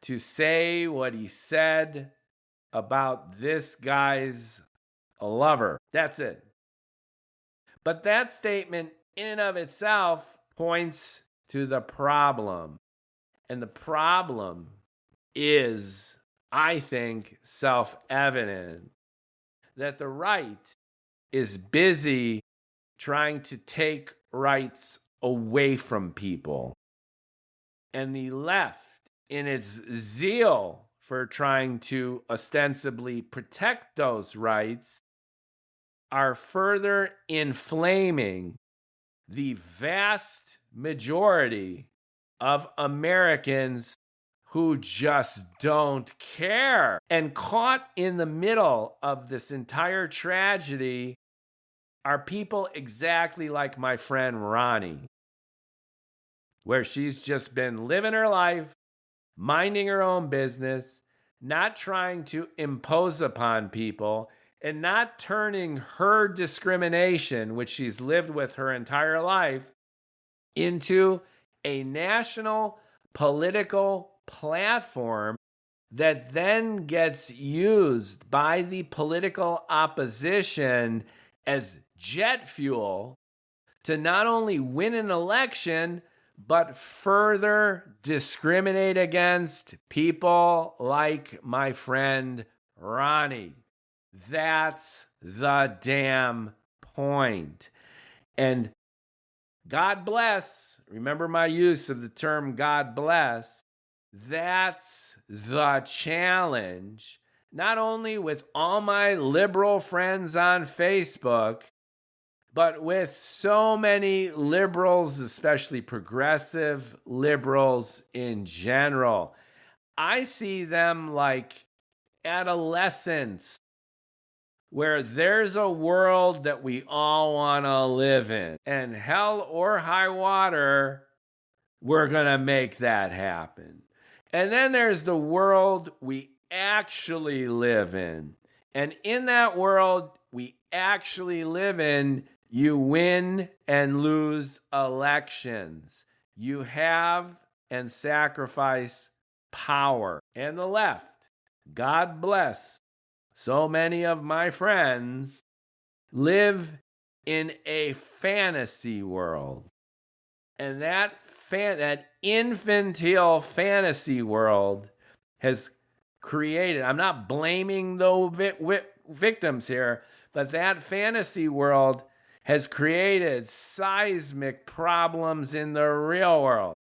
to say what he said about this guy's lover. That's it. But that statement in and of itself points to the problem. And the problem is, I think, self-evident, that the right is busy trying to take rights away from people. And the left, in its zeal for trying to ostensibly protect those rights, are further inflaming the vast majority of Americans who just don't care. And caught in the middle of this entire tragedy are people exactly like my friend Ronnie, where she's just been living her life, minding her own business, not trying to impose upon people, and not turning her discrimination, which she's lived with her entire life, into a national political platform that then gets used by the political opposition as jet fuel to not only win an election, but further discriminate against people like my friend Ronnie. That's the damn point. And God bless, remember my use of the term God bless, that's the challenge, not only with all my liberal friends on Facebook, but with so many liberals, especially progressive liberals in general. I see them like adolescents, where there's a world that we all want to live in. And hell or high water, we're going to make that happen. And then there's the world we actually live in. And in that world we actually live in, you win and lose elections. You have and sacrifice power. And the left, God bless, so many of my friends live in a fantasy world. And that infantile fantasy world has created, I'm not blaming the victims here, but that fantasy world has created seismic problems in the real world.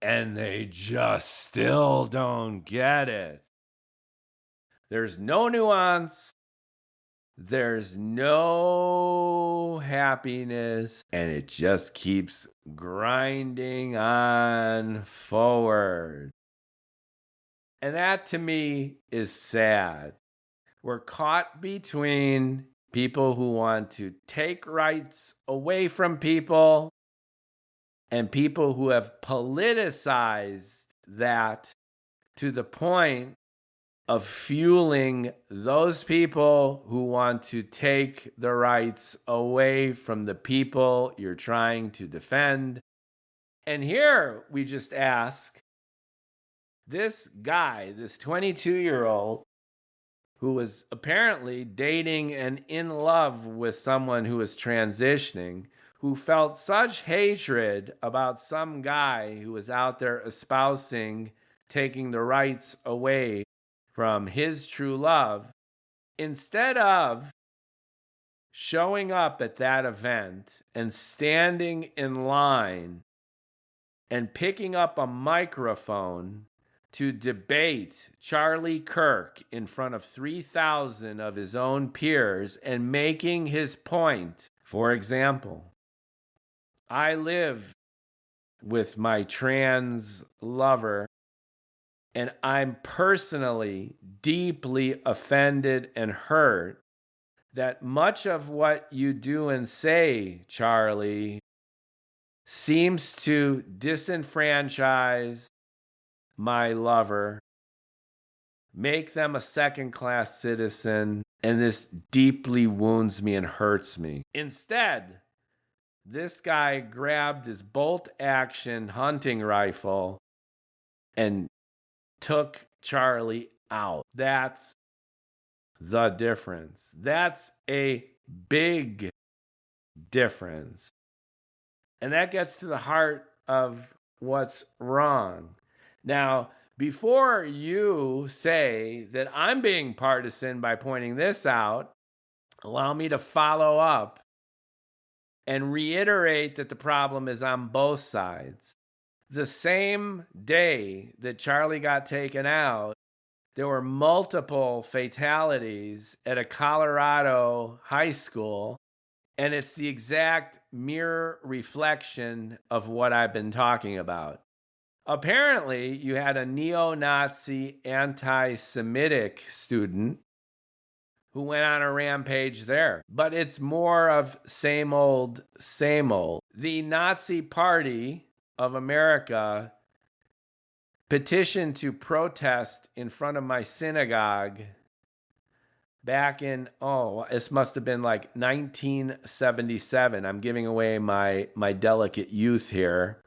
And they just still don't get it. There's no nuance. there's no happiness, and it just keeps grinding on forward. And that to me is sad. We're caught between people who want to take rights away from people and people who have politicized that to the point of fueling those people who want to take the rights away from the people you're trying to defend. And here we just ask this guy, this 22-year-old, who was apparently dating and in love with someone who was transitioning, who felt such hatred about some guy who was out there espousing taking the rights away from his true love, instead of showing up at that event and standing in line and picking up a microphone to debate Charlie Kirk in front of 3,000 of his own peers and making his point. For example, I live with my trans lover, and I'm personally deeply offended and hurt that much of what you do and say, Charlie, seems to disenfranchise my lover, make them a second-class citizen, and this deeply wounds me and hurts me. Instead, this guy grabbed his bolt-action hunting rifle and took Charlie out. That's the difference. That's a big difference. And that gets to the heart of what's wrong. Now, before you say that I'm being partisan by pointing this out, allow me to follow up and reiterate that the problem is on both sides. The same day that Charlie got taken out, there were multiple fatalities at a Colorado high school, and it's the exact mirror reflection of what I've been talking about. Apparently, you had a neo-Nazi anti-Semitic student who went on a rampage there. But it's more of same old, same old. The Nazi Party of America petitioned to protest in front of my synagogue back in, this must have been like 1977. I'm giving away my delicate youth here.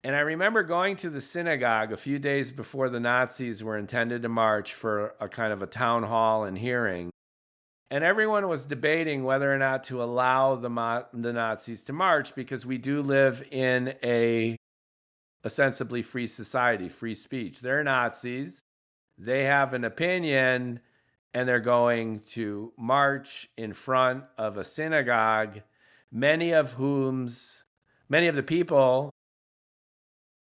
And I remember going to the synagogue a few days before the Nazis were intended to march for a kind of a town hall and hearing. And everyone was debating whether or not to allow the Nazis to march, because we do live in a ostensibly free society, free speech. They're Nazis. They have an opinion, and they're going to march in front of a synagogue, many of the people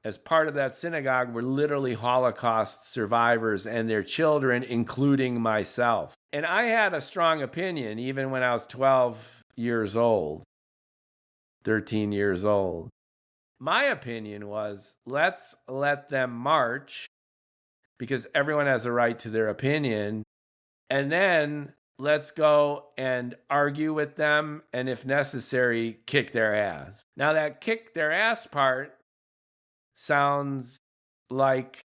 as part of that synagogue were literally Holocaust survivors and their children, including myself. And I had a strong opinion even when I was 12 years old, 13 years old. My opinion was, let's let them march because everyone has a right to their opinion. And then let's go and argue with them, and if necessary, kick their ass. Now that kick their ass part sounds like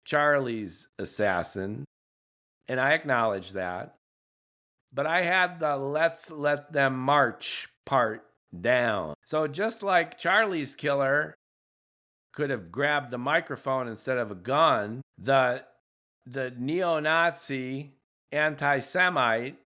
Charlie's assassin, and I acknowledge that. But I had the let's let them march part down. So just like Charlie's killer could have grabbed the microphone instead of a gun, the neo-Nazi anti-Semite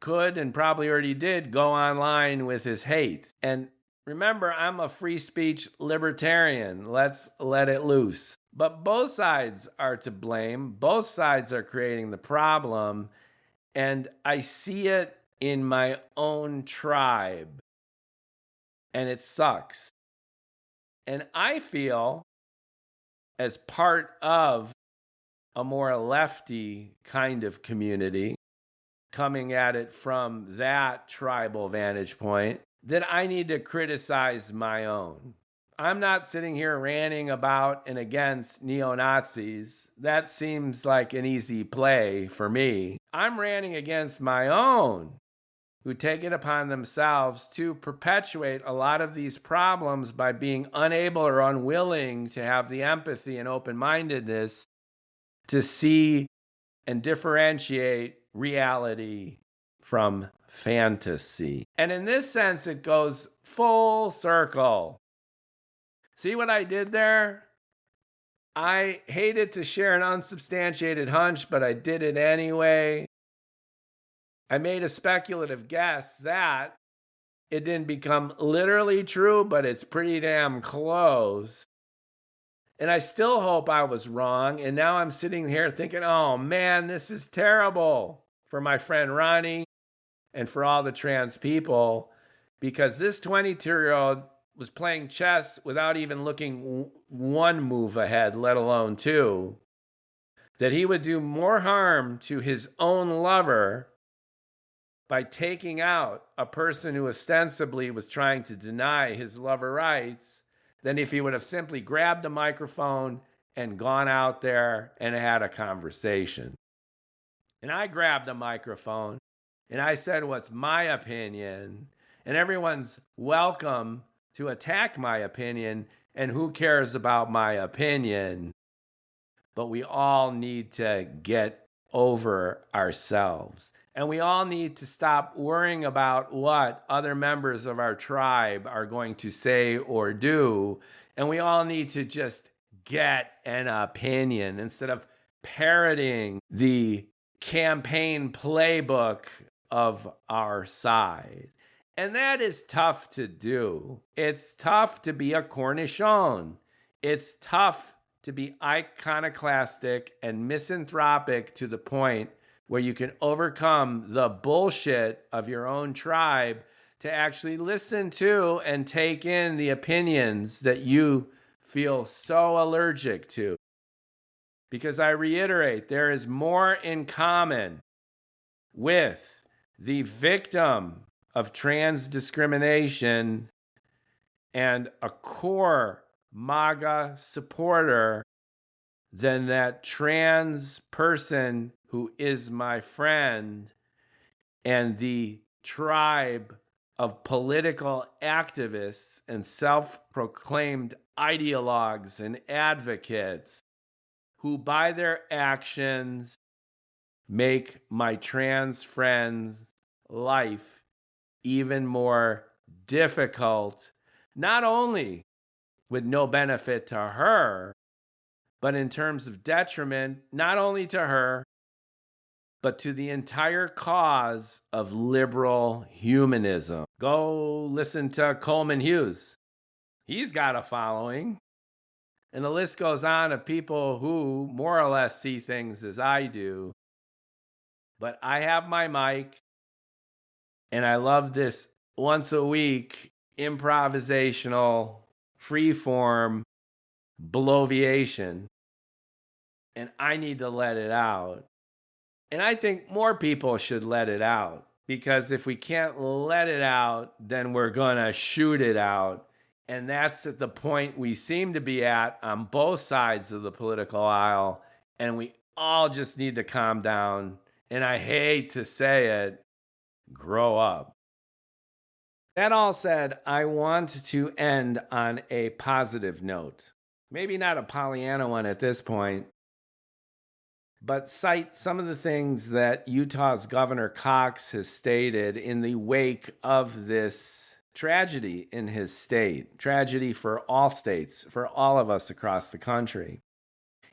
could, and probably already did, go online with his hate. And remember, I'm a free speech libertarian. Let's let it loose. But both sides are to blame. Both sides are creating the problem. And I see it in my own tribe. And it sucks. And I feel, as part of a more lefty kind of community, coming at it from that tribal vantage point, then I need to criticize my own. I'm not sitting here ranting about and against neo-Nazis. That seems like an easy play for me. I'm ranting against my own, who take it upon themselves to perpetuate a lot of these problems by being unable or unwilling to have the empathy and open-mindedness to see and differentiate reality from fantasy. And in this sense, it goes full circle. See what I did there? I hated to share an unsubstantiated hunch, but I did it anyway. I made a speculative guess that it didn't become literally true, but it's pretty damn close. And I still hope I was wrong. And now I'm sitting here thinking, oh man, this is terrible for my friend Ronnie and for all the trans people, because this 22-year-old was playing chess without even looking one move ahead, let alone two. That he would do more harm to his own lover by taking out a person who ostensibly was trying to deny his lover rights than if he would have simply grabbed a microphone and gone out there and had a conversation. And I grabbed a microphone and I said what's my opinion, and everyone's welcome to attack my opinion, and who cares about my opinion? But we all need to get over ourselves. And we all need to stop worrying about what other members of our tribe are going to say or do. And we all need to just get an opinion instead of parroting the campaign playbook of our side. And that is tough to do. It's tough to be a cornichon. It's tough to be iconoclastic and misanthropic to the point where you can overcome the bullshit of your own tribe to actually listen to and take in the opinions that you feel so allergic to. Because I reiterate, there is more in common with the victim of trans discrimination and a core MAGA supporter than that trans person who is my friend and the tribe of political activists and self-proclaimed ideologues and advocates who by their actions make my trans friend's life even more difficult, not only with no benefit to her, but in terms of detriment, not only to her, but to the entire cause of liberal humanism. Go listen to Coleman Hughes. He's got a following. And the list goes on of people who more or less see things as I do. But I have my mic, and I love this once a week improvisational, free-form bloviation. And I need to let it out. And I think more people should let it out, because if we can't let it out, then we're going to shoot it out. And that's at the point we seem to be at on both sides of the political aisle. And we all just need to calm down. And I hate to say it, grow up. That all said, I want to end on a positive note. Maybe not a Pollyanna one at this point, but cite some of the things that Utah's Governor Cox has stated in the wake of this tragedy in his state. Tragedy for all states, for all of us across the country.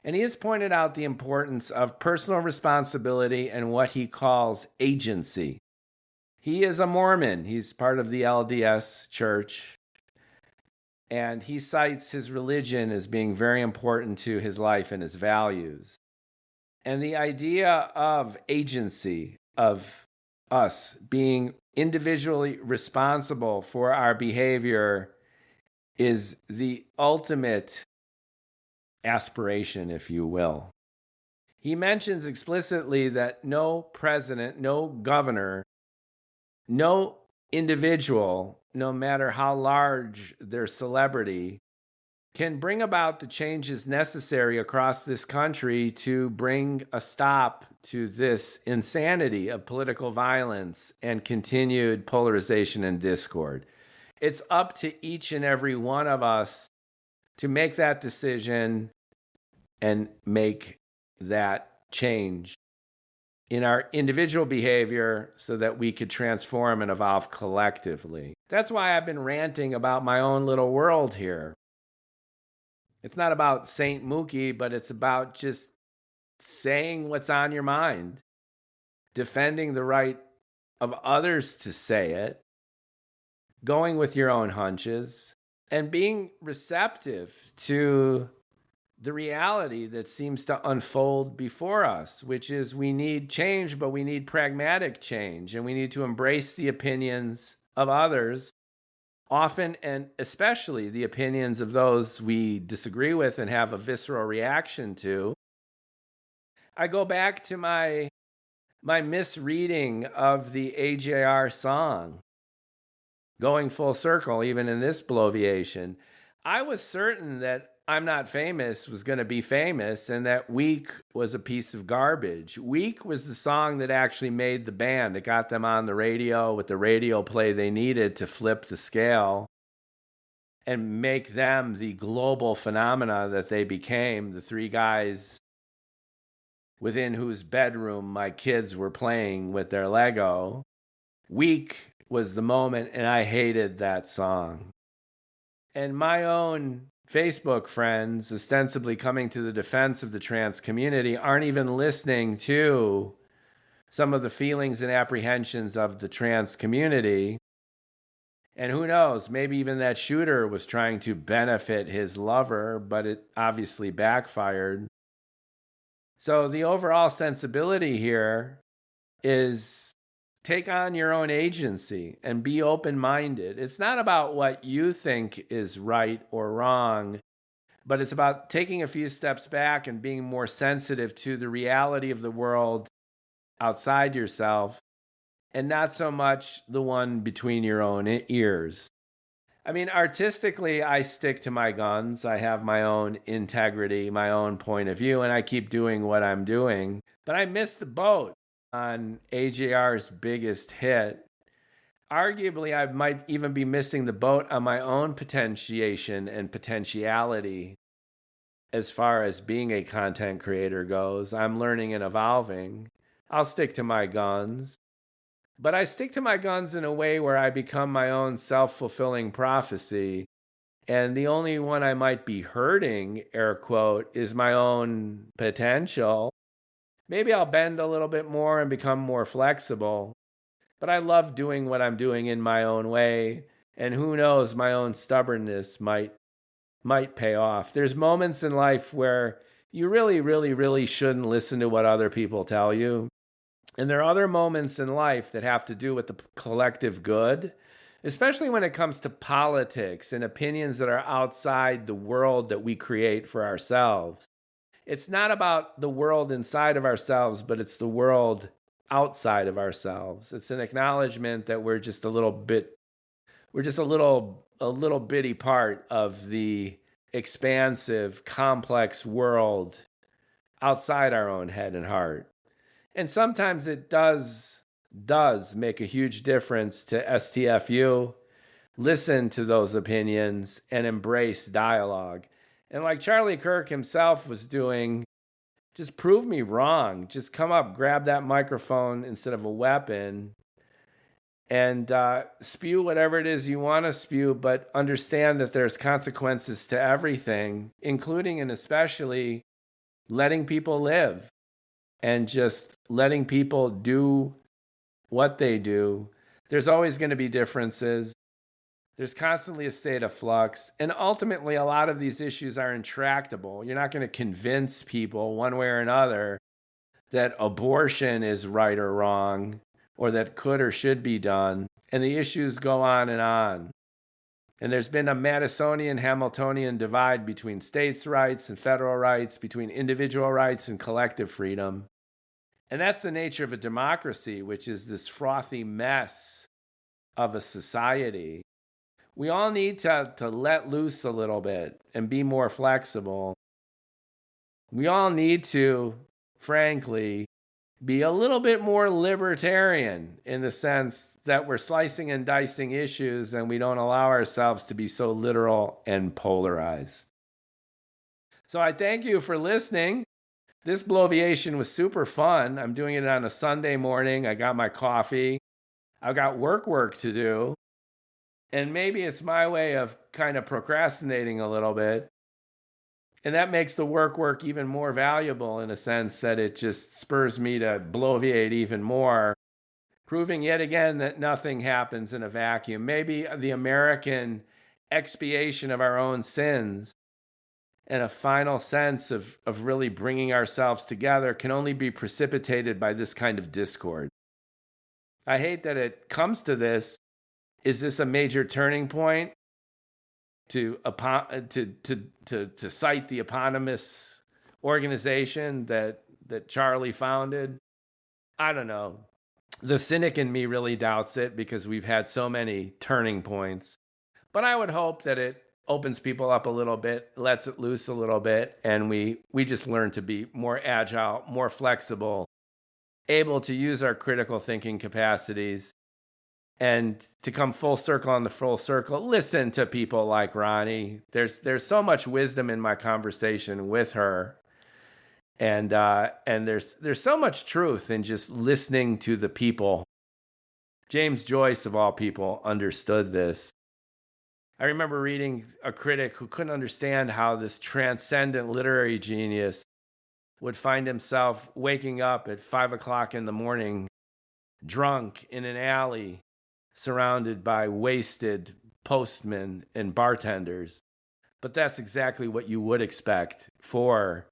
And he has pointed out the importance of personal responsibility and what he calls agency. He is a Mormon. He's part of the LDS Church. And he cites his religion as being very important to his life and his values. And the idea of agency, of us being individually responsible for our behavior, is the ultimate aspiration, if you will. He mentions explicitly that no president, no governor, no individual, no matter how large their celebrity, can bring about the changes necessary across this country to bring a stop to this insanity of political violence and continued polarization and discord. It's up to each and every one of us to make that decision and make that change in our individual behavior so that we could transform and evolve collectively. That's why I've been ranting about my own little world here. It's not about Saint Mookie, but it's about just saying what's on your mind, defending the right of others to say it, going with your own hunches, and being receptive to the reality that seems to unfold before us, which is we need change, but we need pragmatic change, and we need to embrace the opinions of others, often and especially the opinions of those we disagree with and have a visceral reaction to. I go back to my misreading of the AJR song, going full circle, even in this Bloviation. I was certain that I'm Not Famous was going to be famous and that Weak was a piece of garbage. Weak was the song that actually made the band. It got them on the radio with the radio play they needed to flip the scale and make them the global phenomena that they became, the three guys within whose bedroom my kids were playing with their Lego. Weak was the moment, and I hated that song. And my own Facebook friends, ostensibly coming to the defense of the trans community, aren't even listening to some of the feelings and apprehensions of the trans community. And who knows, maybe even that shooter was trying to benefit his lover, but it obviously backfired. So the overall sensibility here is take on your own agency and be open-minded. It's not about what you think is right or wrong, but it's about taking a few steps back and being more sensitive to the reality of the world outside yourself and not so much the one between your own ears. I mean, artistically, I stick to my guns. I have my own integrity, my own point of view, and I keep doing what I'm doing. But I missed the boat on AJR's biggest hit. Arguably, I might even be missing the boat on my own potentiation and potentiality as far as being a content creator goes. I'm learning and evolving. I'll stick to my guns. But I stick to my guns in a way where I become my own self-fulfilling prophecy. And the only one I might be hurting, air quote, is my own potential. Maybe I'll bend a little bit more and become more flexible. But I love doing what I'm doing in my own way. And who knows, my own stubbornness might pay off. There's moments in life where you really, really, really shouldn't listen to what other people tell you. And there are other moments in life that have to do with the collective good, especially when it comes to politics and opinions that are outside the world that we create for ourselves. It's not about the world inside of ourselves, but it's the world outside of ourselves. It's an acknowledgement that we're just a little bitty part of the expansive, complex world outside our own head and heart. And sometimes it does make a huge difference to STFU, listen to those opinions, and embrace dialogue. And like Charlie Kirk himself was doing, just prove me wrong. Just come up, grab that microphone instead of a weapon, and spew whatever it is you want to spew, but understand that there's consequences to everything, including and especially letting people live. And just letting people do what they do. There's always going to be differences. There's constantly a state of flux. And ultimately, a lot of these issues are intractable. You're not going to convince people one way or another that abortion is right or wrong, or that could or should be done. And the issues go on and on. And there's been a Madisonian, Hamiltonian divide between states' rights and federal rights, between individual rights and collective freedom. And that's the nature of a democracy, which is this frothy mess of a society. We all need to let loose a little bit and be more flexible. We all need to, frankly, be a little bit more libertarian in the sense that we're slicing and dicing issues and we don't allow ourselves to be so literal and polarized. So I thank you for listening. This Bloviation was super fun. I'm doing it on a Sunday morning. I got my coffee. I've got work to do. And maybe it's my way of kind of procrastinating a little bit. And that makes the work even more valuable in a sense that it just spurs me to bloviate even more, proving yet again that nothing happens in a vacuum. Maybe the American expiation of our own sins and a final sense of really bringing ourselves together can only be precipitated by this kind of discord. I hate that it comes to this. Is this a major turning point to cite the eponymous organization that Charlie founded? I don't know. The cynic in me really doubts it because we've had so many turning points. But I would hope that it opens people up a little bit, lets it loose a little bit, and we just learn to be more agile, more flexible, able to use our critical thinking capacities, and to come full circle on the full circle. Listen to people like Ronnie. There's so much wisdom in my conversation with her, and there's so much truth in just listening to the people. James Joyce, of all people, understood this. I remember reading a critic who couldn't understand how this transcendent literary genius would find himself waking up at 5 o'clock in the morning, drunk in an alley, surrounded by wasted postmen and bartenders. But that's exactly what you would expect for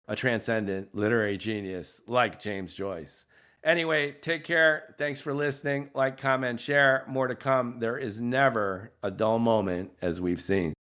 a transcendent literary genius like James Joyce. Anyway, take care. Thanks for listening. Like, comment, share. More to come. There is never a dull moment, as we've seen.